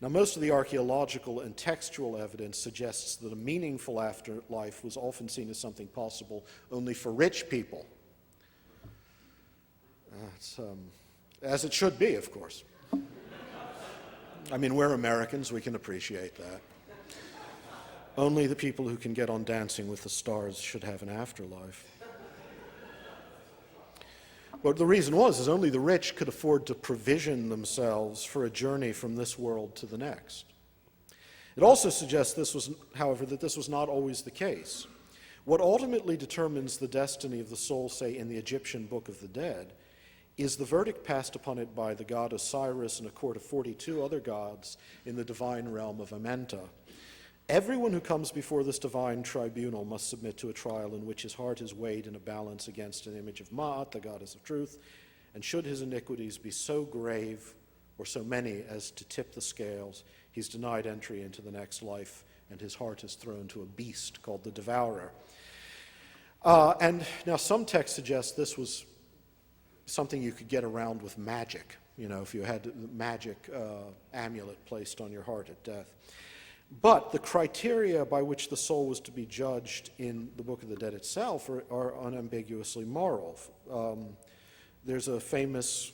Now, most of the archaeological and textual evidence suggests that a meaningful afterlife was often seen as something possible only for rich people. As it should be, of course. I mean, we're Americans, we can appreciate that. Only the people who can get on Dancing with the Stars should have an afterlife. But the reason is only the rich could afford to provision themselves for a journey from this world to the next. It also suggests however, that this was not always the case. What ultimately determines the destiny of the soul, say, in the Egyptian Book of the Dead, is the verdict passed upon it by the god Osiris and a court of 42 other gods in the divine realm of Amenta. Everyone who comes before this divine tribunal must submit to a trial in which his heart is weighed in a balance against an image of Ma'at, the goddess of truth, and should his iniquities be so grave or so many as to tip the scales, he's denied entry into the next life, and his heart is thrown to a beast called the devourer. And now some texts suggest this was something you could get around with magic, if you had the magic amulet placed on your heart at death. But the criteria by which the soul was to be judged in the Book of the Dead itself are unambiguously moral. There's a famous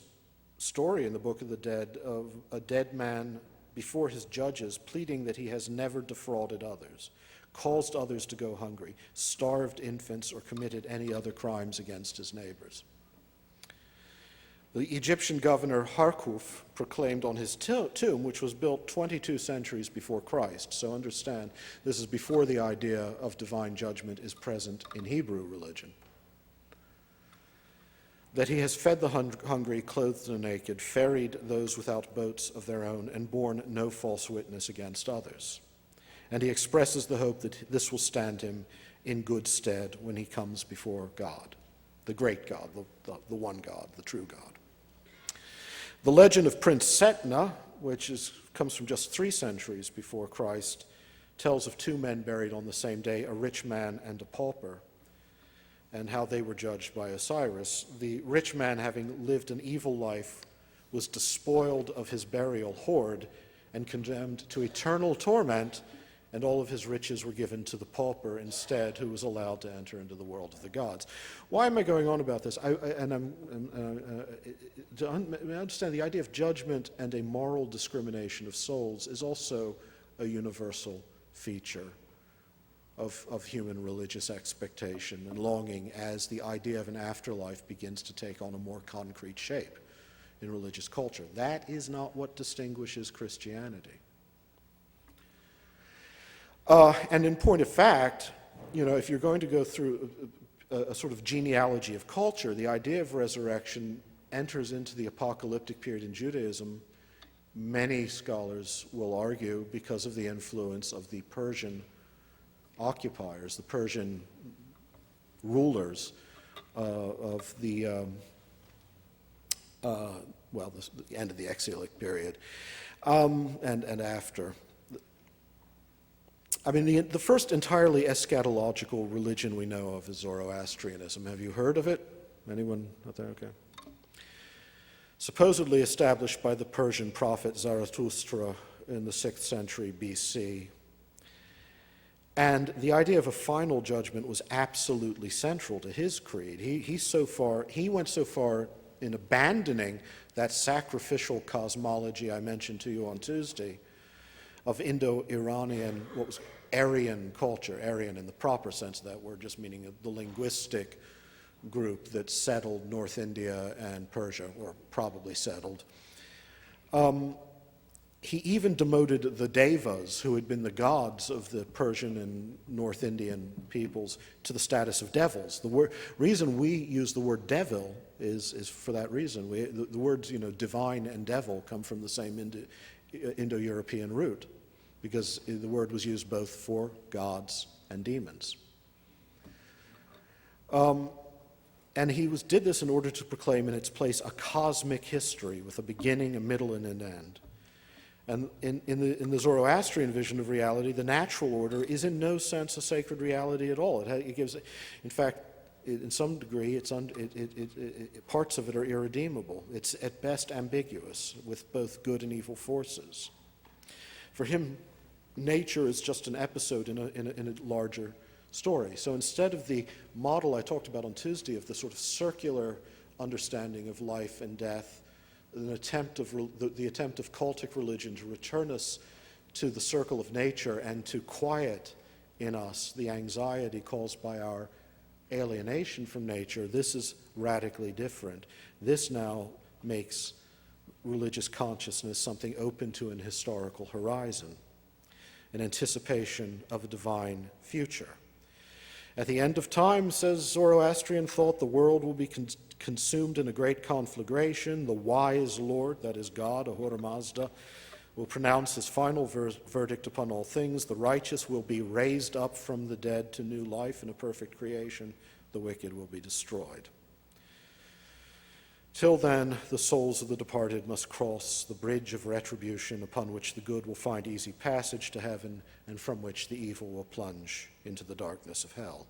story in the Book of the Dead of a dead man before his judges pleading that he has never defrauded others, caused others to go hungry, starved infants, or committed any other crimes against his neighbors. The Egyptian governor Harkuf proclaimed on his tomb, which was built 22 centuries before Christ, so understand this is before the idea of divine judgment is present in Hebrew religion, that he has fed the hungry, clothed the naked, ferried those without boats of their own, and borne no false witness against others. And he expresses the hope that this will stand him in good stead when he comes before God, the great God, the one God, the true God. The legend of Prince Setna, which comes from just 3 centuries before Christ, tells of 2 men buried on the same day, a rich man and a pauper, and how they were judged by Osiris. The rich man, having lived an evil life, was despoiled of his burial hoard and condemned to eternal torment, and all of his riches were given to the pauper instead, who was allowed to enter into the world of the gods. Why am I going on about this? To understand the idea of judgment and a moral discrimination of souls is also a universal feature of human religious expectation and longing as the idea of an afterlife begins to take on a more concrete shape in religious culture. That is not what distinguishes Christianity. And in point of fact, if you're going to go through a sort of genealogy of culture, the idea of resurrection enters into the apocalyptic period in Judaism, many scholars will argue, because of the influence of the Persian occupiers, the Persian rulers of the end of the exilic period and after. I mean, the first entirely eschatological religion we know of is Zoroastrianism. Have you heard of it? Anyone out there? Okay. Supposedly established by the Persian prophet Zarathustra in the 6th century BC. And the idea of a final judgment was absolutely central to his creed. He went so far in abandoning that sacrificial cosmology I mentioned to you on Tuesday of Indo-Iranian, what was Aryan culture, Aryan in the proper sense of that word, just meaning the linguistic group that settled North India and Persia, or probably settled. He even demoted the Devas, who had been the gods of the Persian and North Indian peoples, to the status of devils. The reason we use the word devil is for that reason. The words, divine and devil come from the same Indo-European root, because the word was used both for gods and demons. And he did this in order to proclaim in its place a cosmic history with a beginning, a middle, and an end. And in the Zoroastrian vision of reality, the natural order is in no sense a sacred reality at all. It gives, in fact, in some degree, parts of it are irredeemable. It's at best ambiguous with both good and evil forces. For him, nature is just an episode in a larger story. So instead of the model I talked about on Tuesday of the sort of circular understanding of life and death, the attempt of cultic religion to return us to the circle of nature and to quiet in us the anxiety caused by our alienation from nature, this is radically different. This now makes religious consciousness something open to an historical horizon, an anticipation of a divine future. At the end of time, says Zoroastrian thought, the world will be consumed in a great conflagration. The wise Lord, that is God, Ahura Mazda, will pronounce his final verdict upon all things. The righteous will be raised up from the dead to new life in a perfect creation. The wicked will be destroyed. Till then, the souls of the departed must cross the bridge of retribution upon which the good will find easy passage to heaven and from which the evil will plunge into the darkness of hell.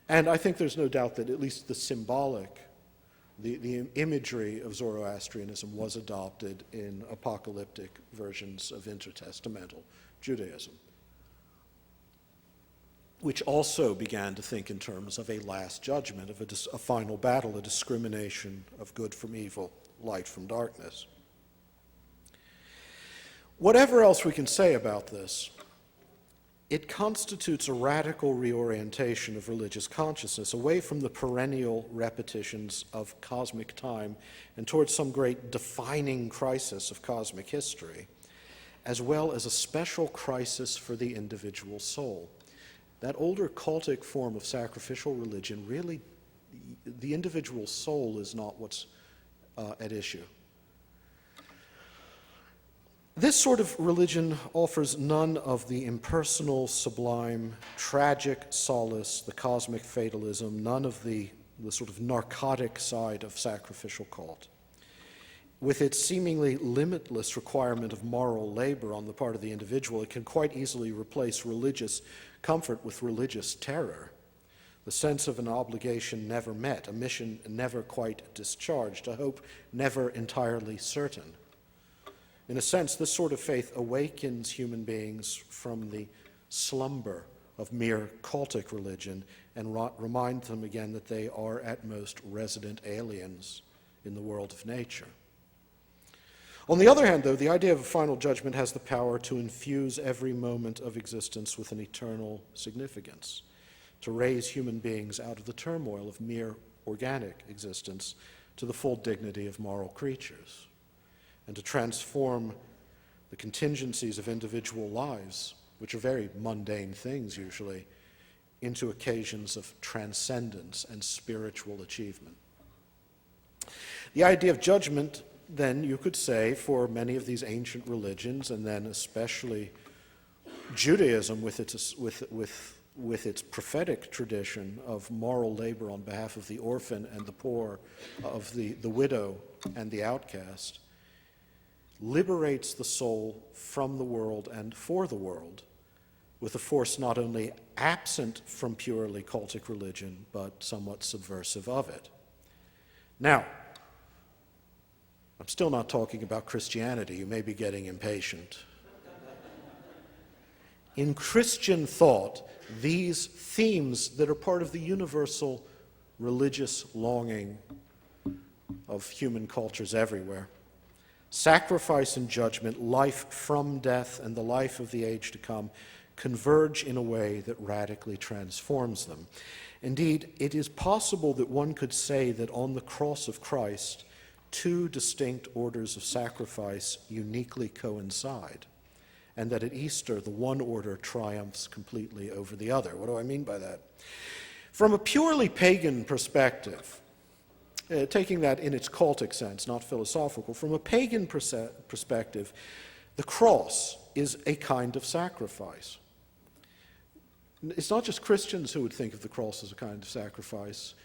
And I think there's no doubt that at least the symbolic, the imagery of Zoroastrianism was adopted in apocalyptic versions of intertestamental Judaism, which also began to think in terms of a last judgment, of a final battle, a discrimination of good from evil, light from darkness. Whatever else we can say about this, it constitutes a radical reorientation of religious consciousness away from the perennial repetitions of cosmic time and towards some great defining crisis of cosmic history, as well as a special crisis for the individual soul. That older cultic form of sacrificial religion, really, the individual soul is not what's at issue. This sort of religion offers none of the impersonal, sublime, tragic solace, the cosmic fatalism, none of the sort of narcotic side of sacrificial cult. With its seemingly limitless requirement of moral labor on the part of the individual, it can quite easily replace religious comfort with religious terror, the sense of an obligation never met, a mission never quite discharged, a hope never entirely certain. In a sense, this sort of faith awakens human beings from the slumber of mere cultic religion and reminds them again that they are at most resident aliens in the world of nature. On the other hand, though, the idea of a final judgment has the power to infuse every moment of existence with an eternal significance, to raise human beings out of the turmoil of mere organic existence to the full dignity of moral creatures, and to transform the contingencies of individual lives, which are very mundane things usually, into occasions of transcendence and spiritual achievement. The idea of judgment, then, you could say, for many of these ancient religions, and then especially Judaism with its prophetic tradition of moral labor on behalf of the orphan and the poor, of the widow and the outcast, liberates the soul from the world and for the world, with a force not only absent from purely cultic religion, but somewhat subversive of it. Now, I'm still not talking about Christianity. You may be getting impatient. In Christian thought, these themes that are part of the universal religious longing of human cultures everywhere, sacrifice and judgment, life from death, and the life of the age to come, converge in a way that radically transforms them. Indeed, it is possible that one could say that on the cross of Christ, two distinct orders of sacrifice uniquely coincide, and that at Easter, the one order triumphs completely over the other. What do I mean by that? From a purely pagan perspective, taking that in its cultic sense, not philosophical, from a pagan perspective, the cross is a kind of sacrifice. It's not just Christians who would think of the cross as a kind of sacrifice.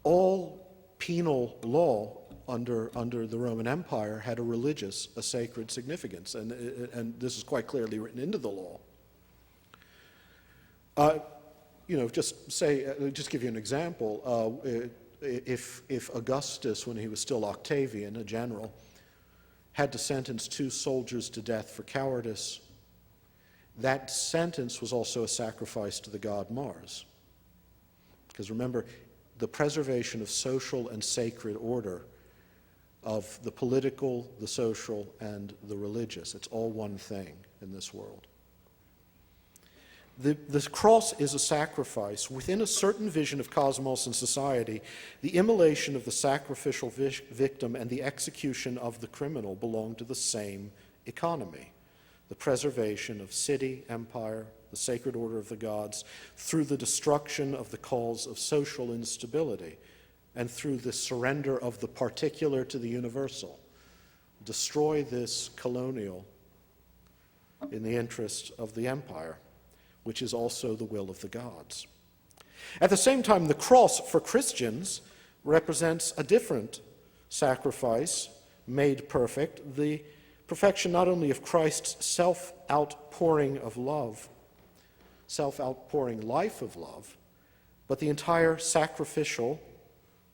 All penal law under the Roman Empire had a sacred significance, and this is quite clearly written into the law. Just give you an example. If Augustus, when he was still Octavian, a general, had to sentence 2 soldiers to death for cowardice, that sentence was also a sacrifice to the god Mars. Because remember, the preservation of social and sacred order, of the political, the social, and the religious, it's all one thing in this world. The cross is a sacrifice. Within a certain vision of cosmos and society, the immolation of the sacrificial victim and the execution of the criminal belong to the same economy. The preservation of city, empire, the sacred order of the gods, through the destruction of the cause of social instability, and through the surrender of the particular to the universal. Destroy this colonial in the interest of the empire, which is also the will of the gods. At the same time, the cross for Christians represents a different sacrifice made perfect, the perfection not only of Christ's self-outpouring of love, self-outpouring life of love, but the entire sacrificial,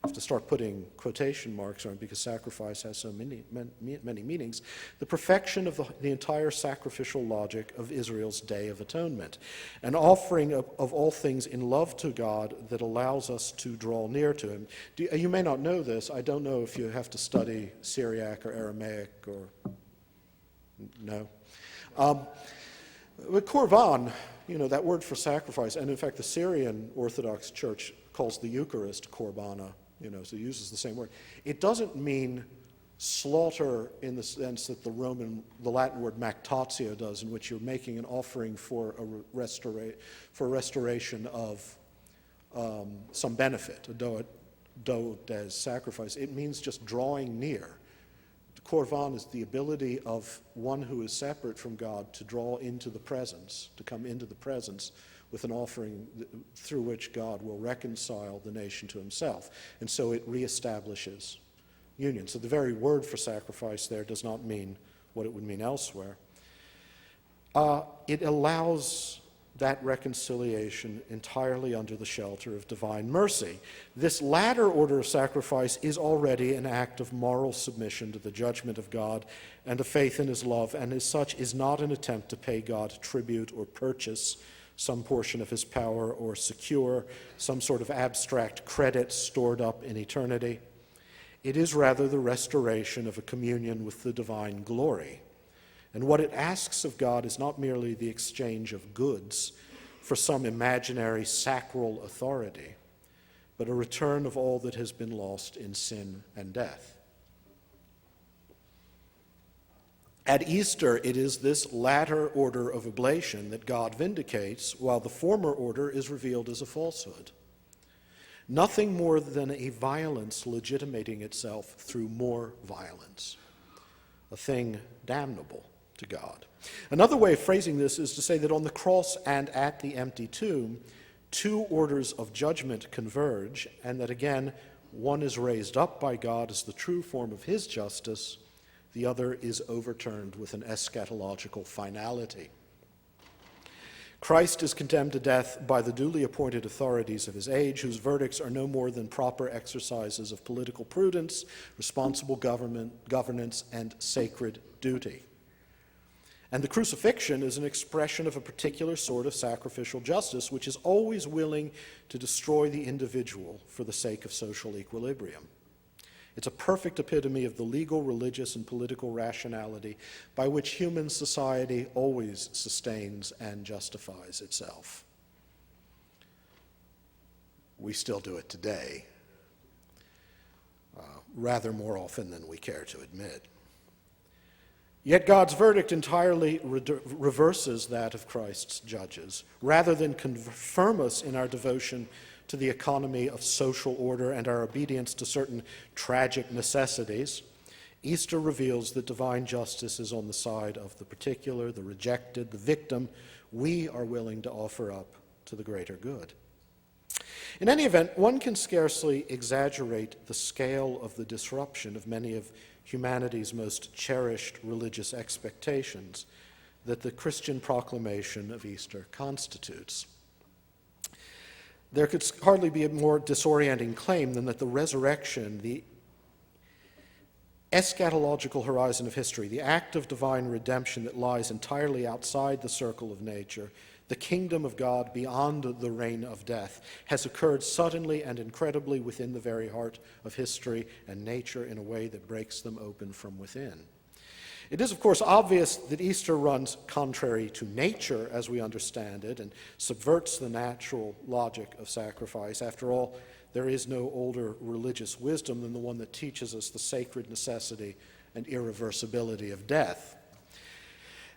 I have to start putting quotation marks on it because sacrifice has so many meanings, the perfection of the entire sacrificial logic of Israel's Day of Atonement, an offering of all things in love to God that allows us to draw near to Him. You may not know this. I don't know if you have to study Syriac or Aramaic or... No? But Korban, that word for sacrifice, and in fact the Syrian Orthodox Church calls the Eucharist Korbana, so it uses the same word. It doesn't mean slaughter in the sense that the Latin word mactatio does, in which you're making an offering for a restoration of some benefit, a do des sacrifice. It means just drawing near. Korban is the ability of one who is separate from God to draw into the presence, to come into the presence with an offering through which God will reconcile the nation to Himself. And so it reestablishes union. So the very word for sacrifice there does not mean what it would mean elsewhere. It allows that reconciliation entirely under the shelter of divine mercy. This latter order of sacrifice is already an act of moral submission to the judgment of God and a faith in His love, and as such is not an attempt to pay God tribute or purchase some portion of His power or secure some sort of abstract credit stored up in eternity. It is rather the restoration of a communion with the divine glory. And what it asks of God is not merely the exchange of goods for some imaginary sacral authority, but a return of all that has been lost in sin and death. At Easter, it is this latter order of oblation that God vindicates, while the former order is revealed as a falsehood. Nothing more than a violence legitimating itself through more violence, a thing damnable to God. Another way of phrasing this is to say that on the cross and at the empty tomb, two orders of judgment converge, and that again, one is raised up by God as the true form of His justice, The other is overturned with an eschatological finality. Christ is condemned to death by the duly appointed authorities of his age, whose verdicts are no more than proper exercises of political prudence, responsible governance, and sacred duty. And the crucifixion is an expression of a particular sort of sacrificial justice, which is always willing to destroy the individual for the sake of social equilibrium. It's a perfect epitome of the legal, religious, and political rationality by which human society always sustains and justifies itself. We still do it today, rather more often than we care to admit. Yet God's verdict entirely reverses that of Christ's judges. Rather than confirm us in our devotion to the economy of social order and our obedience to certain tragic necessities, Easter reveals that divine justice is on the side of the particular, the rejected, the victim we are willing to offer up to the greater good. In any event, one can scarcely exaggerate the scale of the disruption of many of humanity's most cherished religious expectations that the Christian proclamation of Easter constitutes. There could hardly be a more disorienting claim than that the resurrection, the eschatological horizon of history, the act of divine redemption that lies entirely outside the circle of nature, the kingdom of God beyond the reign of death, has occurred suddenly and incredibly within the very heart of history and nature in a way that breaks them open from within. It is, of course, obvious that Easter runs contrary to nature as we understand it and subverts the natural logic of sacrifice. After all, there is no older religious wisdom than the one that teaches us the sacred necessity and irreversibility of death.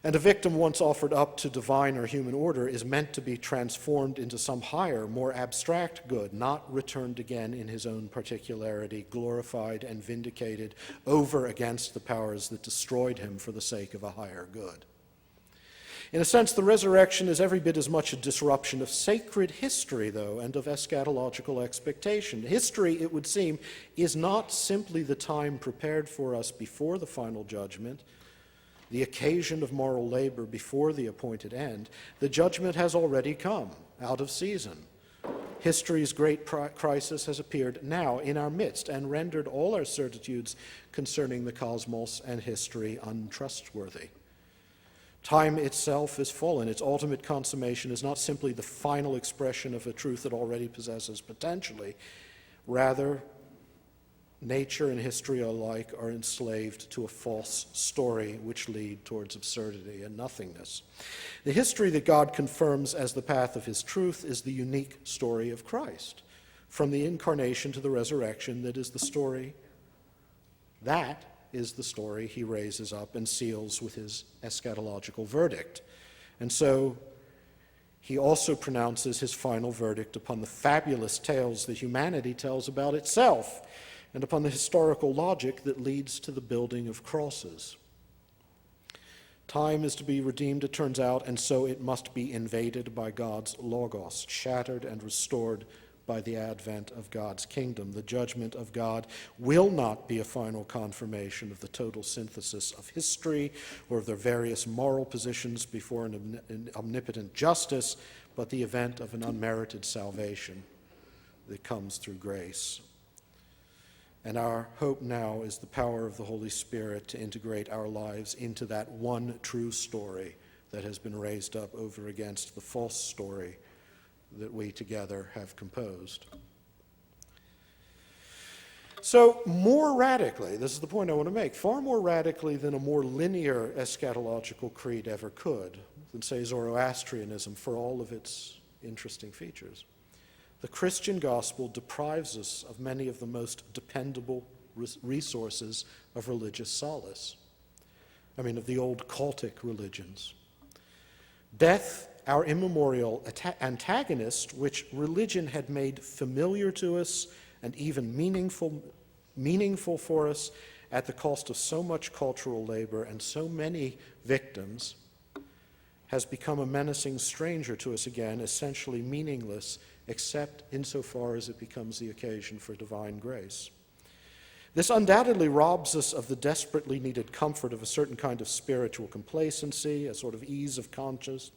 And a victim once offered up to divine or human order is meant to be transformed into some higher, more abstract good, not returned again in his own particularity, glorified and vindicated over against the powers that destroyed him for the sake of a higher good. In a sense, the resurrection is every bit as much a disruption of sacred history, though, and of eschatological expectation. History, it would seem, is not simply the time prepared for us before the final judgment, the occasion of moral labor before the appointed end. The judgment has already come, out of season. History's great crisis has appeared now in our midst and rendered all our certitudes concerning the cosmos and history untrustworthy. Time itself is fallen. Its ultimate consummation is not simply the final expression of a truth it already possesses potentially. Rather, nature and history alike are enslaved to a false story which lead towards absurdity and nothingness. The history that God confirms as the path of his truth is the unique story of Christ. From the incarnation to the resurrection, that is the story he raises up and seals with his eschatological verdict. And so he also pronounces his final verdict upon the fabulous tales that humanity tells about itself and upon the historical logic that leads to the building of crosses. Time is to be redeemed, it turns out, and so it must be invaded by God's logos, shattered and restored by the advent of God's kingdom. The judgment of God will not be a final confirmation of the total synthesis of history or of their various moral positions before an omnipotent justice, but the event of an unmerited salvation that comes through grace. And our hope now is the power of the Holy Spirit to integrate our lives into that one true story that has been raised up over against the false story that we together have composed. So more radically, this is the point I want to make, far more radically than a more linear eschatological creed ever could, than, say, Zoroastrianism for all of its interesting features, the Christian gospel deprives us of many of the most dependable resources of religious solace. Of the old cultic religions. Death, our immemorial antagonist, which religion had made familiar to us and even meaningful for us at the cost of so much cultural labor and so many victims, has become a menacing stranger to us again, essentially meaningless, except insofar as it becomes the occasion for divine grace. This undoubtedly robs us of the desperately needed comfort of a certain kind of spiritual complacency, a sort of ease of conscience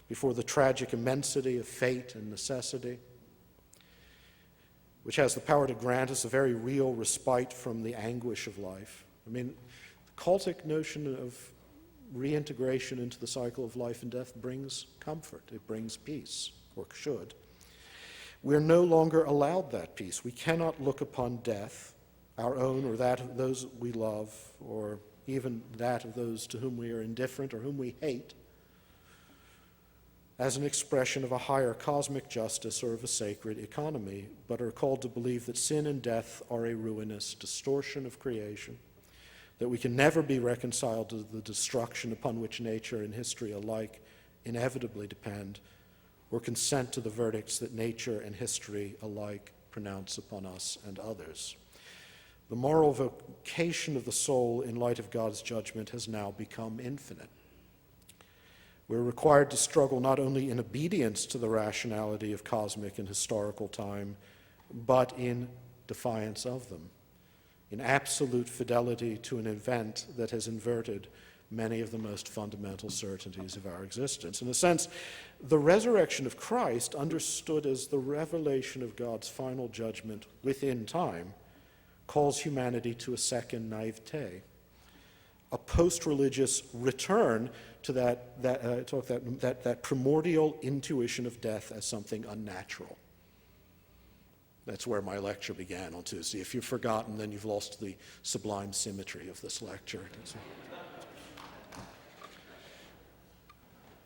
before the tragic immensity of fate and necessity, which has the power to grant us a very real respite from the anguish of life. I mean, the cultic notion of reintegration into the cycle of life and death brings comfort. It brings peace, or should. We're no longer allowed that peace. We cannot look upon death, our own or that of those we love, or even that of those to whom we are indifferent or whom we hate, as an expression of a higher cosmic justice or of a sacred economy, but are called to believe that sin and death are a ruinous distortion of creation, that we can never be reconciled to the destruction upon which nature and history alike inevitably depend, or consent to the verdicts that nature and history alike pronounce upon us and others. The moral vocation of the soul in light of God's judgment has now become infinite. We're required to struggle not only in obedience to the rationality of cosmic and historical time, but in defiance of them, in absolute fidelity to an event that has inverted many of the most fundamental certainties of our existence. In a sense, the resurrection of Christ, understood as the revelation of God's final judgment within time, calls humanity to a second naivete, a post-religious return to that primordial intuition of death as something unnatural. That's where my lecture began on Tuesday. If you've forgotten, then you've lost the sublime symmetry of this lecture.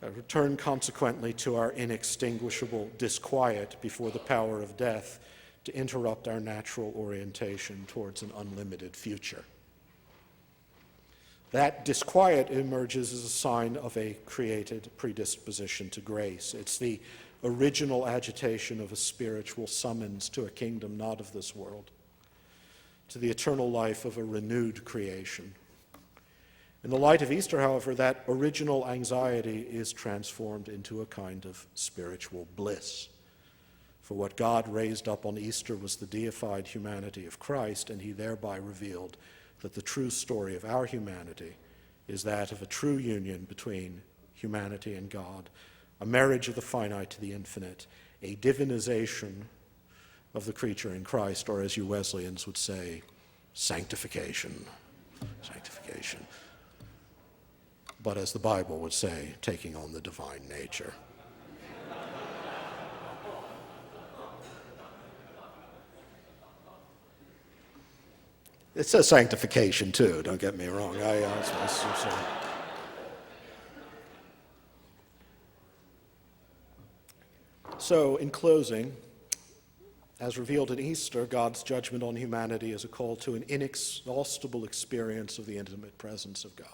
A return, consequently, to our inextinguishable disquiet before the power of death to interrupt our natural orientation towards an unlimited future. That disquiet emerges as a sign of a created predisposition to grace. It's the original agitation of a spiritual summons to a kingdom not of this world, to the eternal life of a renewed creation. In the light of Easter, however, that original anxiety is transformed into a kind of spiritual bliss. For what God raised up on Easter was the deified humanity of Christ, and he thereby revealed that the true story of our humanity is that of a true union between humanity and God, a marriage of the finite to the infinite, a divinization of the creature in Christ, or as you Wesleyans would say, sanctification. Sanctification. But as the Bible would say, taking on the divine nature. It says sanctification too, don't get me wrong. So, in closing, as revealed in Easter, God's judgment on humanity is a call to an inexhaustible experience of the intimate presence of God.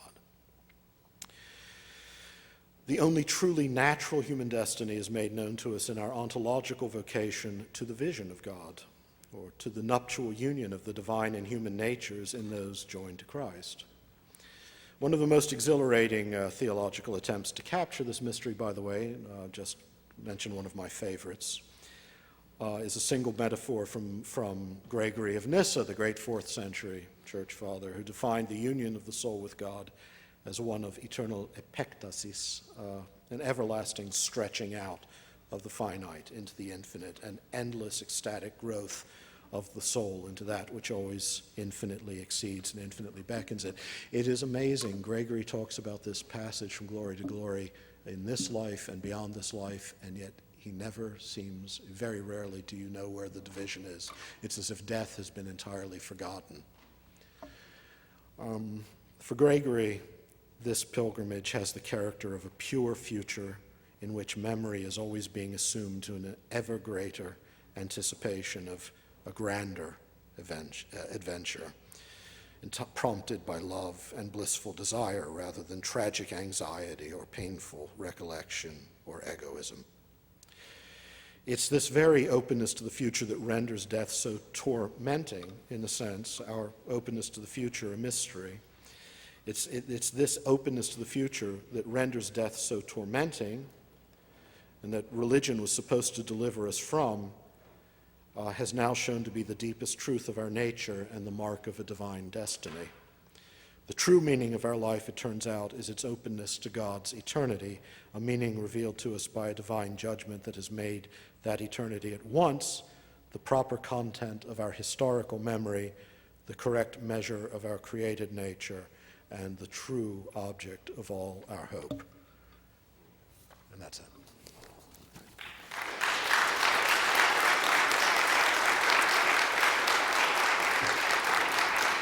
The only truly natural human destiny is made known to us in our ontological vocation to the vision of God, or to the nuptial union of the divine and human natures in those joined to Christ. One of the most exhilarating theological attempts to capture this mystery, by the way, just mention one of my favorites, is a single metaphor from Gregory of Nyssa, the great 4th century church father, who defined the union of the soul with God as one of eternal epektasis, an everlasting stretching out of the finite into the infinite, an endless ecstatic growth of the soul into that which always infinitely exceeds and infinitely beckons it. It is amazing. Gregory talks about this passage from glory to glory in this life and beyond this life, and yet he never seems, very rarely do you know where the division is. It's as if death has been entirely forgotten. For Gregory, this pilgrimage has the character of a pure future in which memory is always being assumed to an ever greater anticipation of a grander adventure, prompted by love and blissful desire rather than tragic anxiety or painful recollection or egoism. It's this very openness to the future that renders death so tormenting, in a sense, our openness to the future a mystery. It's this openness to the future that renders death so tormenting, and that religion was supposed to deliver us from, has now shown to be the deepest truth of our nature and the mark of a divine destiny. The true meaning of our life, it turns out, is its openness to God's eternity, a meaning revealed to us by a divine judgment that has made that eternity at once the proper content of our historical memory, the correct measure of our created nature, and the true object of all our hope. And that's it.